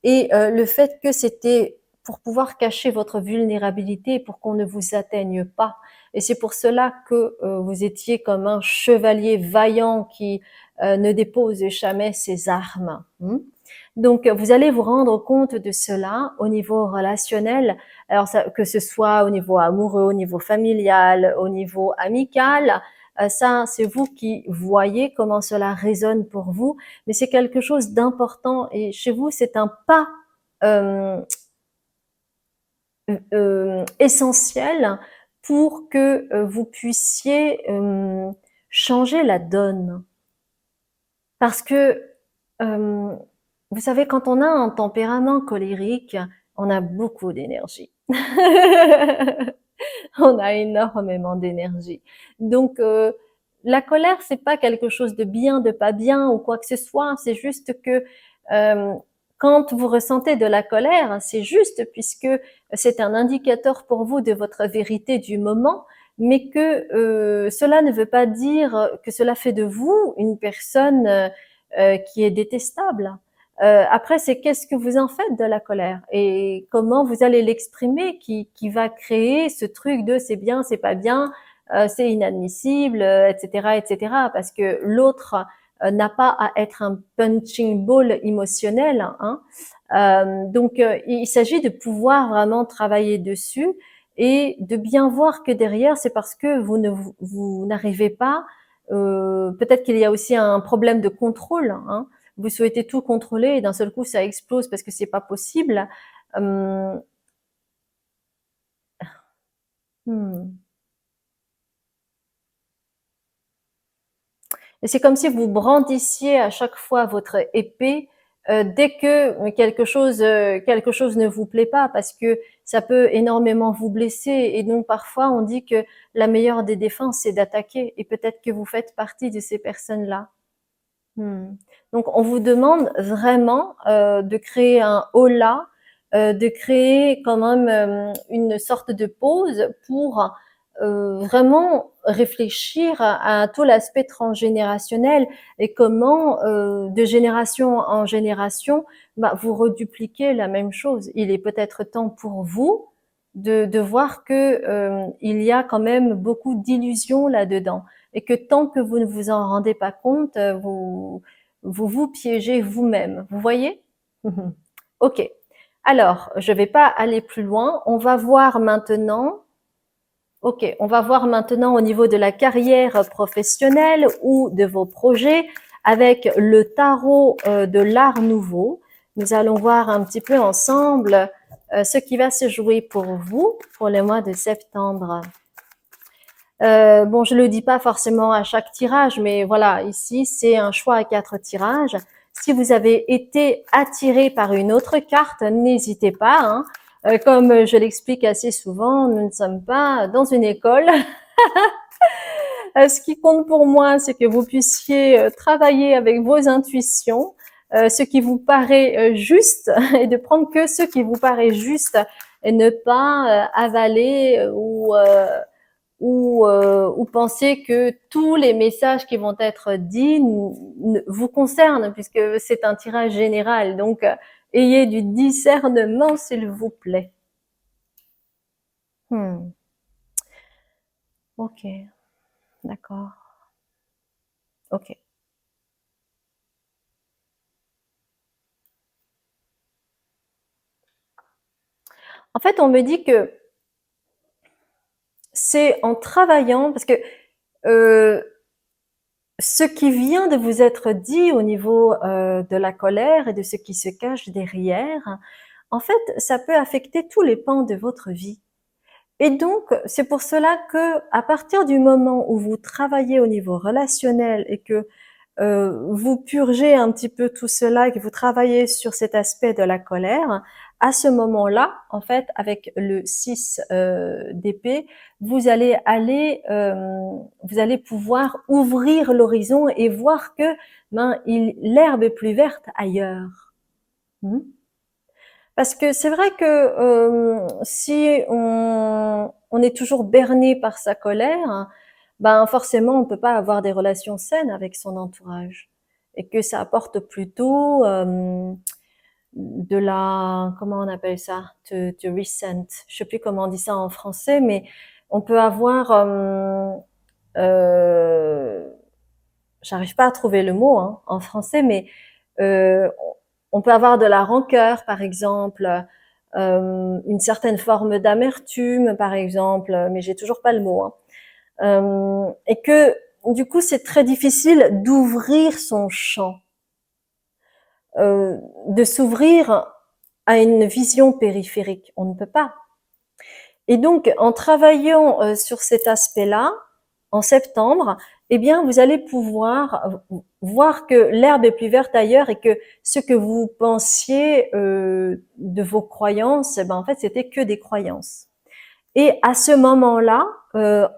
[SPEAKER 1] et le fait que c'était pour pouvoir cacher votre vulnérabilité, pour qu'on ne vous atteigne pas. Et c'est pour cela que vous étiez comme un chevalier vaillant qui ne dépose jamais ses armes. Donc, vous allez vous rendre compte de cela au niveau relationnel, alors ça, que ce soit au niveau amoureux, au niveau familial, au niveau amical. Ça, c'est vous qui voyez comment cela résonne pour vous, mais c'est quelque chose d'important et chez vous, c'est un pas euh, essentiel pour que vous puissiez changer la donne. Parce que, vous savez, quand on a un tempérament colérique, on a beaucoup d'énergie. On a énormément d'énergie. Donc, la colère, c'est pas quelque chose de bien, de pas bien ou quoi que ce soit. C'est juste que quand vous ressentez de la colère, c'est juste puisque c'est un indicateur pour vous de votre vérité du moment, mais que cela ne veut pas dire que cela fait de vous une personne qui est détestable. Après, c'est qu'est-ce que vous en faites de la colère et comment vous allez l'exprimer qui va créer ce truc de c'est bien, c'est pas bien, c'est inadmissible, etc., etc. Parce que l'autre n'a pas à être un punching ball émotionnel. Hein. Donc, il s'agit de pouvoir vraiment travailler dessus et de bien voir que derrière, c'est parce que vous n'arrivez pas. Peut-être qu'il y a aussi un problème de contrôle. Hein, vous souhaitez tout contrôler et d'un seul coup ça explose parce que c'est pas possible. Hum, hmm. Et c'est comme si vous brandissiez à chaque fois votre épée dès que quelque chose ne vous plaît pas, parce que ça peut énormément vous blesser. Et donc parfois on dit que la meilleure des défenses c'est d'attaquer. Et peut-être que vous faites partie de ces personnes-là. Hmm. Donc, on vous demande vraiment de créer un holà, de créer quand même une sorte de pause pour vraiment réfléchir à tout l'aspect transgénérationnel et comment de génération en génération vous redupliquez la même chose. Il est peut-être temps pour vous de voir que il y a quand même beaucoup d'illusions là-dedans et que tant que vous ne vous en rendez pas compte, vous piégez vous-même. Vous voyez? Ok. Alors, je vais pas aller plus loin. On va voir maintenant. Ok, on va voir maintenant au niveau de la carrière professionnelle ou de vos projets avec le tarot de l'Art Nouveau. Nous allons voir un petit peu ensemble ce qui va se jouer pour vous pour le mois de septembre. Bon, je le dis pas forcément à chaque tirage, mais voilà, ici c'est un choix à 4 tirages. Si vous avez été attiré par une autre carte, n'hésitez pas. Hein. Comme je l'explique assez souvent, nous ne sommes pas dans une école. Ce qui compte pour moi, c'est que vous puissiez travailler avec vos intuitions, ce qui vous paraît juste, et de prendre que ce qui vous paraît juste, et ne pas avaler ou penser que tous les messages qui vont être dits vous concernent, puisque c'est un tirage général. Donc, ayez du discernement, s'il vous plaît. Ok, d'accord. Ok. En fait, on me dit que c'est en travaillant, parce que ce qui vient de vous être dit au niveau de la colère et de ce qui se cache derrière, en fait, ça peut affecter tous les pans de votre vie. Et donc, c'est pour cela que, à partir du moment où vous travaillez au niveau relationnel et que vous purgez un petit peu tout cela et que vous travaillez sur cet aspect de la colère, à ce moment-là, en fait, avec le 6 d'épée, vous allez pouvoir ouvrir l'horizon et voir que l'herbe est plus verte ailleurs. Parce que c'est vrai que si on est toujours berné par sa colère, forcément on ne peut pas avoir des relations saines avec son entourage et que ça apporte plutôt de la, comment on appelle ça, to resent. Je sais plus comment on dit ça en français, mais on peut avoir, j'arrive pas à trouver le mot en français, mais euh, on peut avoir de la rancœur, par exemple, une certaine forme d'amertume, par exemple, mais j'ai toujours pas le mot. Et que du coup, c'est très difficile d'ouvrir son champ, de s'ouvrir à une vision périphérique. On ne peut pas. Et donc, en travaillant sur cet aspect-là, en septembre, eh bien, vous allez pouvoir voir que l'herbe est plus verte ailleurs et que ce que vous pensiez de vos croyances, en fait, c'était que des croyances. Et à ce moment-là,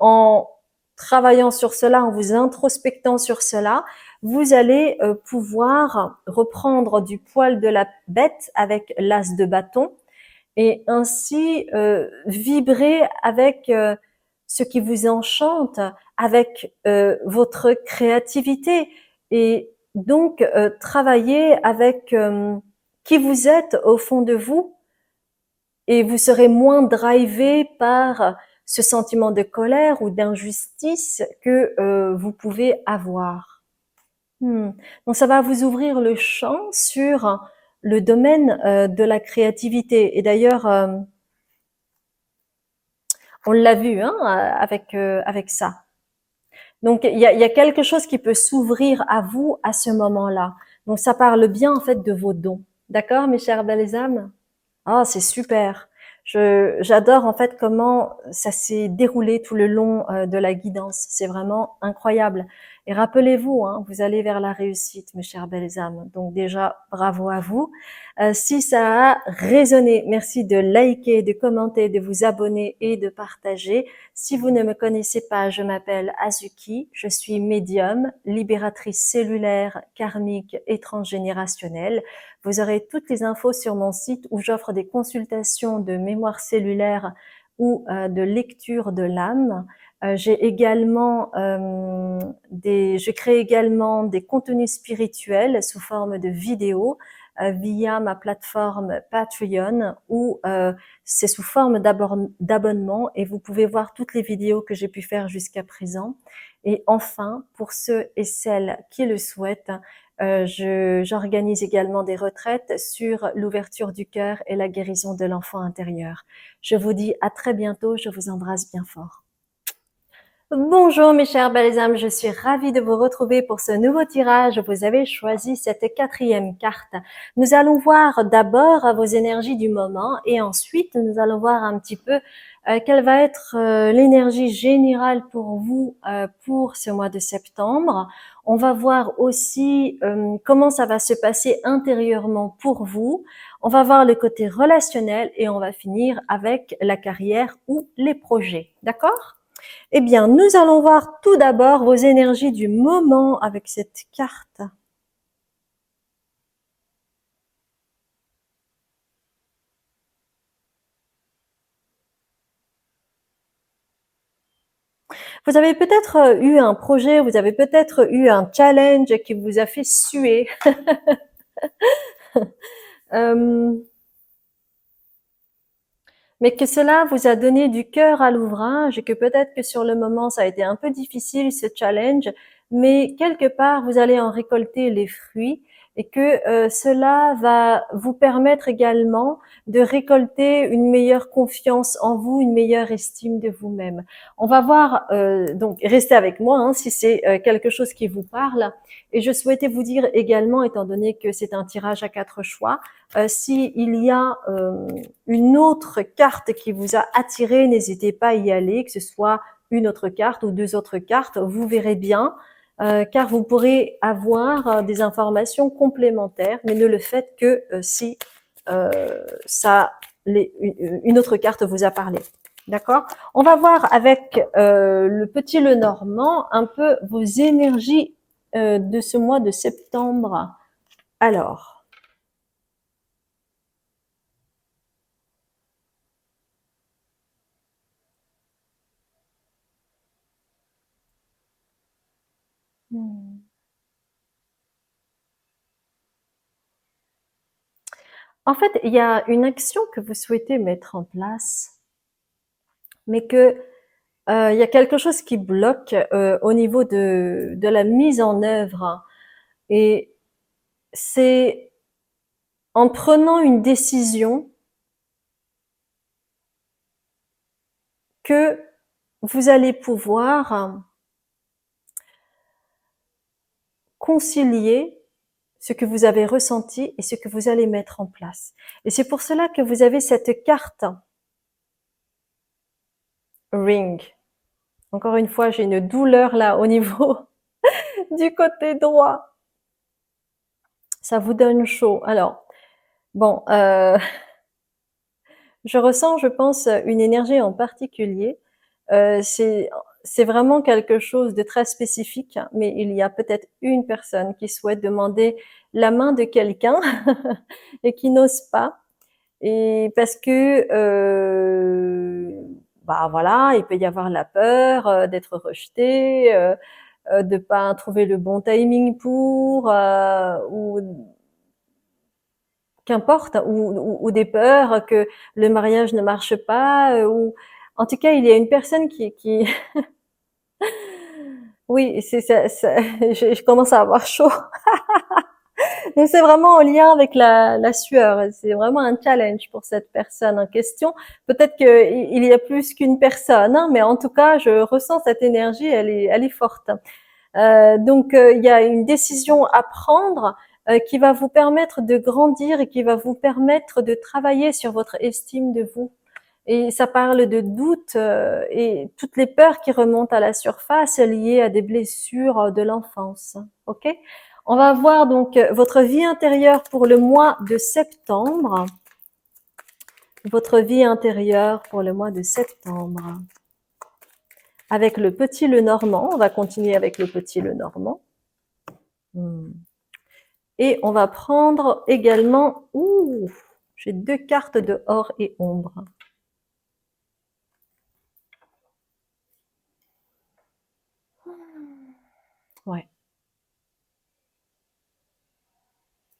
[SPEAKER 1] en travaillant sur cela, en vous introspectant sur cela, vous allez pouvoir reprendre du poil de la bête avec l'as de bâton et ainsi vibrer avec ce qui vous enchante, avec votre créativité et donc travailler avec qui vous êtes au fond de vous et vous serez moins drivé par ce sentiment de colère ou d'injustice que vous pouvez avoir. Donc ça va vous ouvrir le champ sur le domaine de la créativité. Et d'ailleurs, on l'a vu avec ça. Donc il y a quelque chose qui peut s'ouvrir à vous à ce moment-là. Donc ça parle bien en fait de vos dons. D'accord, mes chères belles âmes? Ah, c'est super. J'adore en fait comment ça s'est déroulé tout le long de la guidance. C'est vraiment incroyable. Et rappelez-vous, vous allez vers la réussite, mes chères belles âmes. Donc déjà, bravo à vous. Si ça a résonné, merci de liker, de commenter, de vous abonner et de partager. Si vous ne me connaissez pas, je m'appelle Azuki. Je suis médium, libératrice cellulaire, karmique et transgénérationnelle. Vous aurez toutes les infos sur mon site où j'offre des consultations de mémoire cellulaire ou de lecture de l'âme. J'ai également je crée également des contenus spirituels sous forme de vidéos via ma plateforme Patreon où c'est sous forme d'abonnement et vous pouvez voir toutes les vidéos que j'ai pu faire jusqu'à présent. Et enfin, pour ceux et celles qui le souhaitent, j'organise également des retraites sur l'ouverture du cœur et la guérison de l'enfant intérieur. Je vous dis à très bientôt, je vous embrasse bien fort. Bonjour mes chers belles âmes, je suis ravie de vous retrouver pour ce nouveau tirage. Vous avez choisi cette 4e carte. Nous allons voir d'abord vos énergies du moment et ensuite nous allons voir un petit peu quelle va être l'énergie générale pour vous pour ce mois de septembre. On va voir aussi comment ça va se passer intérieurement pour vous. On va voir le côté relationnel et on va finir avec la carrière ou les projets. D'accord ? Eh bien, nous allons voir tout d'abord vos énergies du moment avec cette carte. Vous avez peut-être eu un projet, vous avez peut-être eu un challenge qui vous a fait suer. Mais que cela vous a donné du cœur à l'ouvrage et que peut-être que sur le moment ça a été un peu difficile ce challenge, mais quelque part vous allez en récolter les fruits et que cela va vous permettre également de récolter une meilleure confiance en vous, une meilleure estime de vous-même. On va voir, donc restez avec moi hein, si c'est quelque chose qui vous parle. Et je souhaitais vous dire également, étant donné que c'est un tirage à 4 choix, s'il y a une autre carte qui vous a attiré, n'hésitez pas à y aller, que ce soit une autre carte ou 2 autres cartes, vous verrez bien, car vous pourrez avoir des informations complémentaires, mais ne le faites que si une autre carte vous a parlé. D'accord? On va voir avec le petit Lenormand un peu vos énergies de ce mois de septembre. Alors, en fait, il y a une action que vous souhaitez mettre en place, mais que il y a quelque chose qui bloque au niveau de la mise en œuvre. Et c'est en prenant une décision que vous allez pouvoir concilier ce que vous avez ressenti et ce que vous allez mettre en place. Et c'est pour cela que vous avez cette carte Ring. Encore une fois, j'ai une douleur là au niveau du côté droit. Ça vous donne chaud. Alors, bon, je ressens, je pense, une énergie en particulier. C'est vraiment quelque chose de très spécifique, mais il y a peut-être une personne qui souhaite demander la main de quelqu'un et qui n'ose pas. Et parce que, bah voilà, il peut y avoir la peur d'être rejeté, de pas trouver le bon timing pour, ou qu'importe, ou des peurs que le mariage ne marche pas, ou en tout cas, il y a une personne qui oui, c'est ça, je commence à avoir chaud. Donc c'est vraiment en lien avec la sueur. C'est vraiment un challenge pour cette personne en question. Peut-être qu'il y a plus qu'une personne, hein, mais en tout cas, je ressens cette énergie, elle est forte. Donc il y a une décision à prendre qui va vous permettre de grandir et qui va vous permettre de travailler sur votre estime de vous. Et ça parle de doute et toutes les peurs qui remontent à la surface liées à des blessures de l'enfance. Ok? On va voir donc votre vie intérieure pour le mois de septembre. Votre vie intérieure pour le mois de septembre. Avec le petit Lenormand, on va continuer avec le petit Lenormand. Et on va prendre également, j'ai 2 cartes de or et ombre.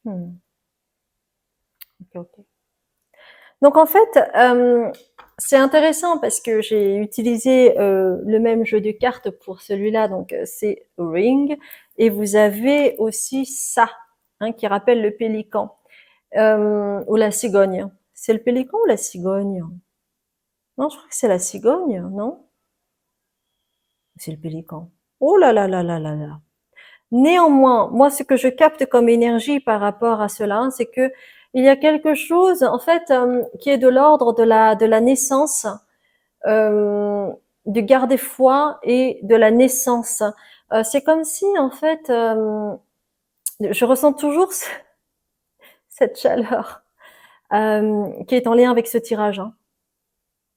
[SPEAKER 1] Hmm. Ok, ok. Donc en fait, c'est intéressant parce que j'ai utilisé le même jeu de cartes pour celui-là, donc c'est Ring, et vous avez aussi ça, hein, qui rappelle le pélican, ou la cigogne. C'est le pélican ou la cigogne? Non, je crois que c'est la cigogne, non? C'est le pélican. Oh là là là là là là. Néanmoins, moi, ce que je capte comme énergie par rapport à cela, hein, c'est que il y a quelque chose, en fait, qui est de l'ordre de la naissance, euh, du garder foi et de la naissance. C'est comme si, en fait, je ressens toujours cette chaleur qui est en lien avec ce tirage, hein.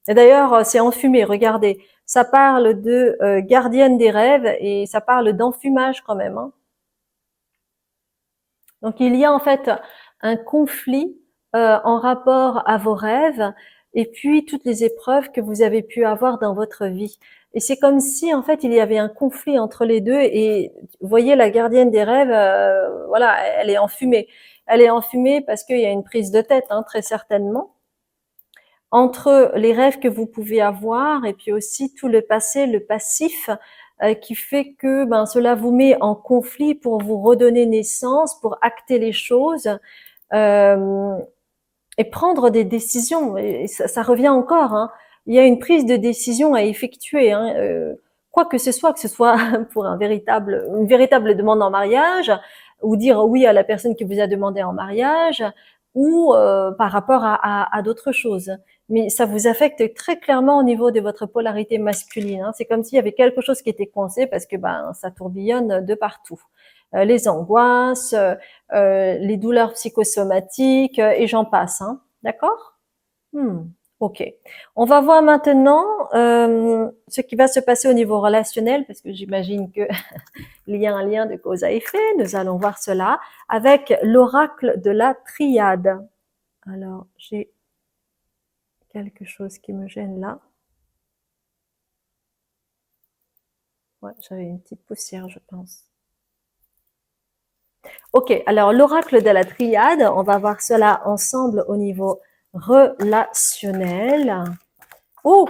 [SPEAKER 1] Et d'ailleurs, c'est enfumé. Regardez, ça parle de gardienne des rêves et ça parle d'enfumage quand même, hein. Donc il y a en fait un conflit en rapport à vos rêves et puis toutes les épreuves que vous avez pu avoir dans votre vie. Et c'est comme si en fait il y avait un conflit entre les deux et vous voyez la gardienne des rêves, voilà, elle est enfumée. Elle est enfumée parce qu'il y a une prise de tête, hein, très certainement, entre les rêves que vous pouvez avoir et puis aussi tout le passé, le passif, qui fait que ben, cela vous met en conflit pour vous redonner naissance, pour acter les choses euh, et prendre des décisions. Et ça revient encore, hein. Il y a une prise de décision à effectuer, hein, quoi que ce soit pour une véritable demande en mariage, ou dire oui à la personne qui vous a demandé en mariage, ou par rapport à d'autres choses. Mais ça vous affecte très clairement au niveau de votre polarité masculine, hein. C'est comme s'il y avait quelque chose qui était coincé parce que ben ça tourbillonne de partout. Les angoisses, les douleurs psychosomatiques et j'en passe, hein. D'accord? Ok. On va voir maintenant ce qui va se passer au niveau relationnel, parce que j'imagine que il y a un lien de cause à effet. Nous allons voir cela avec l'oracle de la triade. Alors, j'ai quelque chose qui me gêne là. Ouais, j'avais une petite poussière, je pense. Ok, alors l'oracle de la triade, on va voir cela ensemble au niveau relationnel. Oh,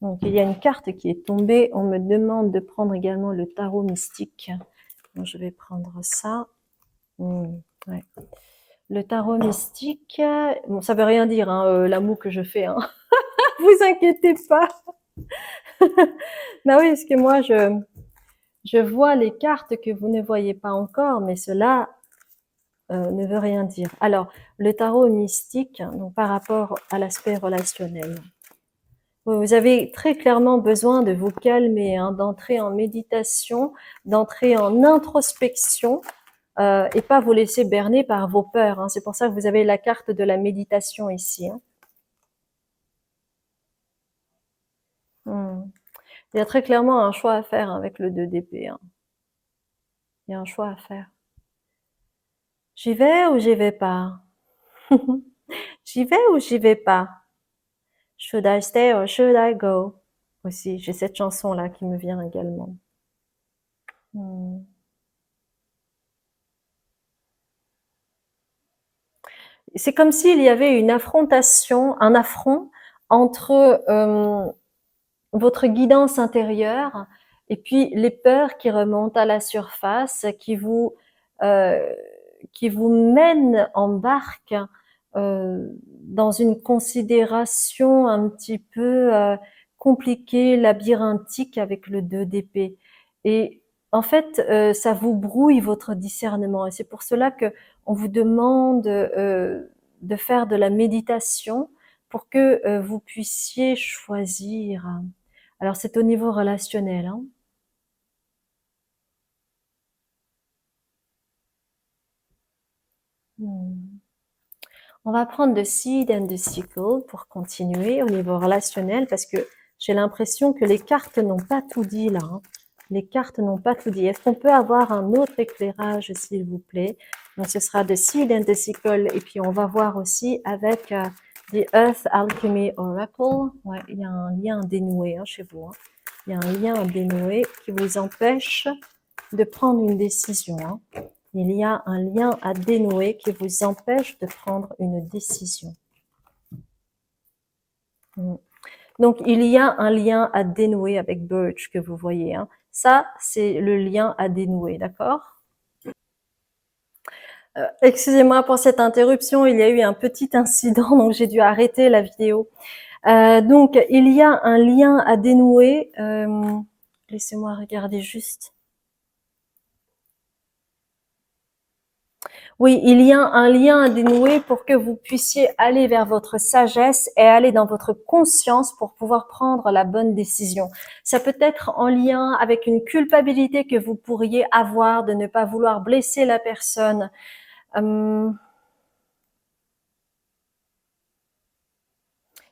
[SPEAKER 1] donc il y a une carte qui est tombée. On me demande de prendre également le tarot mystique. Donc, je vais prendre ça. Ouais. Le tarot mystique, bon, ça veut rien dire, hein, l'amour que je fais. Hein. Vous inquiétez pas. Bah oui, parce que moi, je vois les cartes que vous ne voyez pas encore, mais cela ne veut rien dire. Alors, le tarot mystique, donc par rapport à l'aspect relationnel. Vous avez très clairement besoin de vous calmer, hein, d'entrer en méditation, d'entrer en introspection et pas vous laisser berner par vos peurs, hein. C'est pour ça que vous avez la carte de la méditation ici, hein. Il y a très clairement un choix à faire avec le 2 d'épée, hein. Il y a un choix à faire. J'y vais ou j'y vais pas? J'y vais ou j'y vais pas? Should I stay or should I go? Aussi, j'ai cette chanson-là qui me vient également. C'est comme s'il y avait une affrontation, un affront entre votre guidance intérieure et puis les peurs qui remontent à la surface, euh, qui vous mènent en barque dans une considération un petit peu compliquée, labyrinthique avec le 2 d'épée. Et en fait, ça vous brouille votre discernement. Et c'est pour cela que on vous demande de faire de la méditation pour que vous puissiez choisir. Alors c'est au niveau relationnel, hein. On va prendre the seed and the sickle pour continuer au niveau relationnel parce que j'ai l'impression que les cartes n'ont pas tout dit là, hein. Les cartes n'ont pas tout dit. Est-ce qu'on peut avoir un autre éclairage s'il vous plaît? Donc ce sera the seed and the sickle et puis on va voir aussi avec the Earth Alchemy Oracle. Ouais, il y a un lien dénoué hein, chez vous, hein. Il y a un lien dénoué qui vous empêche de prendre une décision, hein. Il y a un lien à dénouer qui vous empêche de prendre une décision. Donc, il y a un lien à dénouer avec Birch que vous voyez. Hein. Ça, c'est le lien à dénouer, d'accord? Excusez-moi pour cette interruption, il y a eu un petit incident, donc j'ai dû arrêter la vidéo. Donc, il y a un lien à dénouer. Laissez-moi regarder juste. Oui, il y a un lien à dénouer pour que vous puissiez aller vers votre sagesse et aller dans votre conscience pour pouvoir prendre la bonne décision. Ça peut être en lien avec une culpabilité que vous pourriez avoir de ne pas vouloir blesser la personne. Il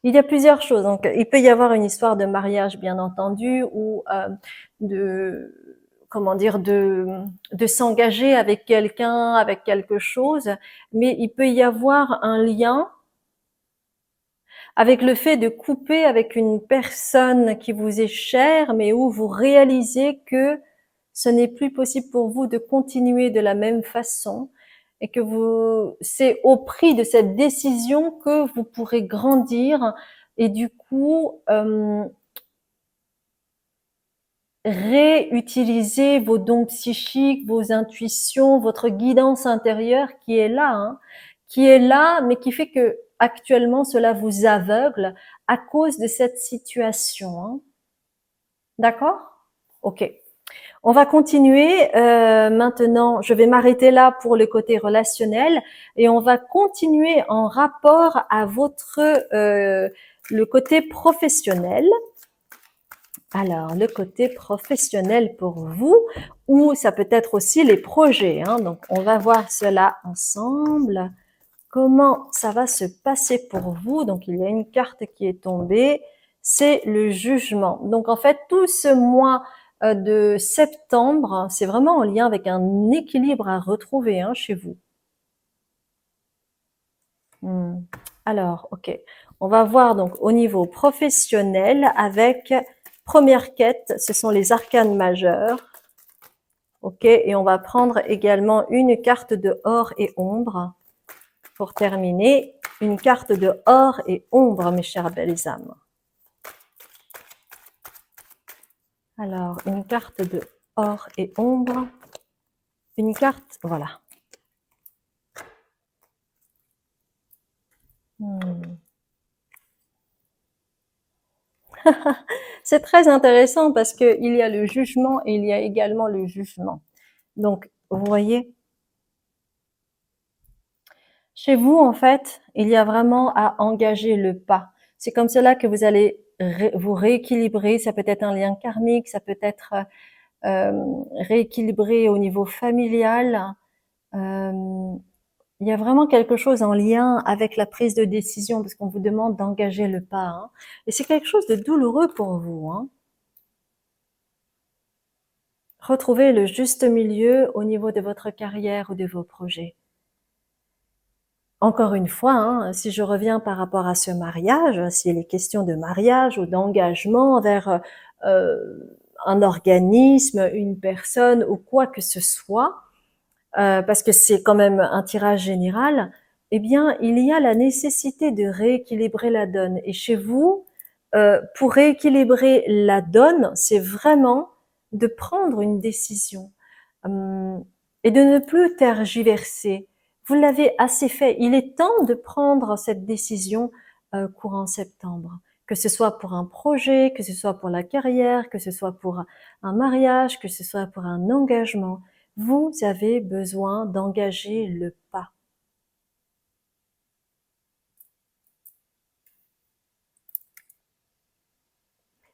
[SPEAKER 1] y a plusieurs choses. Donc, il peut y avoir une histoire de mariage, bien entendu, ou de comment dire de s'engager avec quelqu'un, avec quelque chose, mais il peut y avoir un lien avec le fait de couper avec une personne qui vous est chère, mais où vous réalisez que ce n'est plus possible pour vous de continuer de la même façon et que c'est au prix de cette décision que vous pourrez grandir et du coup réutiliser vos dons psychiques, vos intuitions, votre guidance intérieure qui est là, mais qui fait que actuellement cela vous aveugle à cause de cette situation. Hein. D'accord? Ok. On va continuer maintenant. Je vais m'arrêter là pour le côté relationnel et on va continuer en rapport à le côté professionnel. Alors, le côté professionnel pour vous, ou ça peut être aussi les projets. Hein. Donc, on va voir cela ensemble. Comment ça va se passer pour vous? Donc, il y a une carte qui est tombée. C'est le jugement. Donc, en fait, tout ce mois de septembre, c'est vraiment en lien avec un équilibre à retrouver hein, chez vous. Alors, ok. On va voir donc au niveau professionnel avec première quête, ce sont les arcanes majeures. Ok, et on va prendre également une carte de or et ombre pour terminer. Une carte de or et ombre, mes chères belles âmes. Alors, une carte de or et ombre. Une carte, voilà. C'est très intéressant parce qu'il y a le jugement et il y a également le jugement. Donc, vous voyez, chez vous, en fait, il y a vraiment à engager le pas. C'est comme cela que vous allez vous rééquilibrer. Ça peut être un lien karmique, ça peut être rééquilibré au niveau familial. Il y a vraiment quelque chose en lien avec la prise de décision parce qu'on vous demande d'engager le pas. Hein. Et c'est quelque chose de douloureux pour vous. Hein. Retrouvez le juste milieu au niveau de votre carrière ou de vos projets. Encore une fois, hein, si je reviens par rapport à ce mariage, s'il est question de mariage ou d'engagement vers un organisme, une personne ou quoi que ce soit, parce que c'est quand même un tirage général, eh bien, il y a la nécessité de rééquilibrer la donne. Et chez vous, pour rééquilibrer la donne, c'est vraiment de prendre une décision et de ne plus tergiverser. Vous l'avez assez fait. Il est temps de prendre cette décision courant septembre. Que ce soit pour un projet, que ce soit pour la carrière, que ce soit pour un mariage, que ce soit pour un engagement. Vous avez besoin d'engager le pas.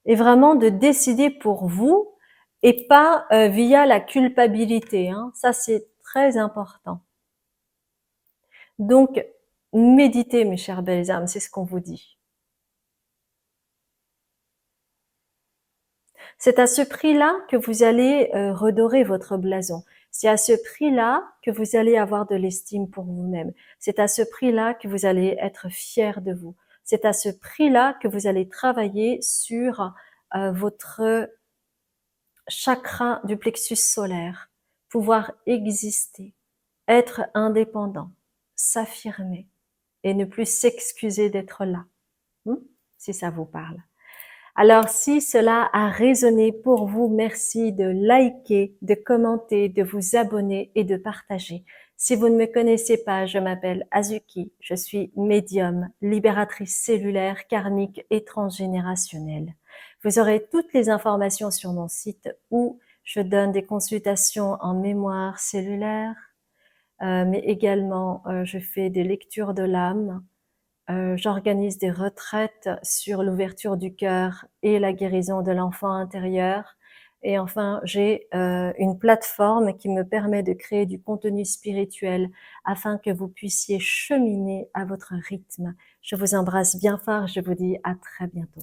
[SPEAKER 1] Et vraiment de décider pour vous et pas via la culpabilité. Hein. Ça, c'est très important. Donc, méditez, mes chères belles âmes, c'est ce qu'on vous dit. C'est à ce prix-là que vous allez redorer votre blason. C'est à ce prix-là que vous allez avoir de l'estime pour vous-même. C'est à ce prix-là que vous allez être fier de vous. C'est à ce prix-là que vous allez travailler sur votre chakra du plexus solaire, pouvoir exister. être indépendant, s'affirmer et ne plus s'excuser d'être là, si ça vous parle. Alors, si cela a résonné pour vous, merci de liker, de commenter, de vous abonner et de partager. Si vous ne me connaissez pas, je m'appelle Azuki, je suis médium, libératrice cellulaire, karmique et transgénérationnelle. Vous aurez toutes les informations sur mon site où je donne des consultations en mémoire cellulaire, mais également je fais des lectures de l'âme, j'organise des retraites sur l'ouverture du cœur et la guérison de l'enfant intérieur. Et enfin, j'ai une plateforme qui me permet de créer du contenu spirituel afin que vous puissiez cheminer à votre rythme. Je vous embrasse bien fort, je vous dis à très bientôt.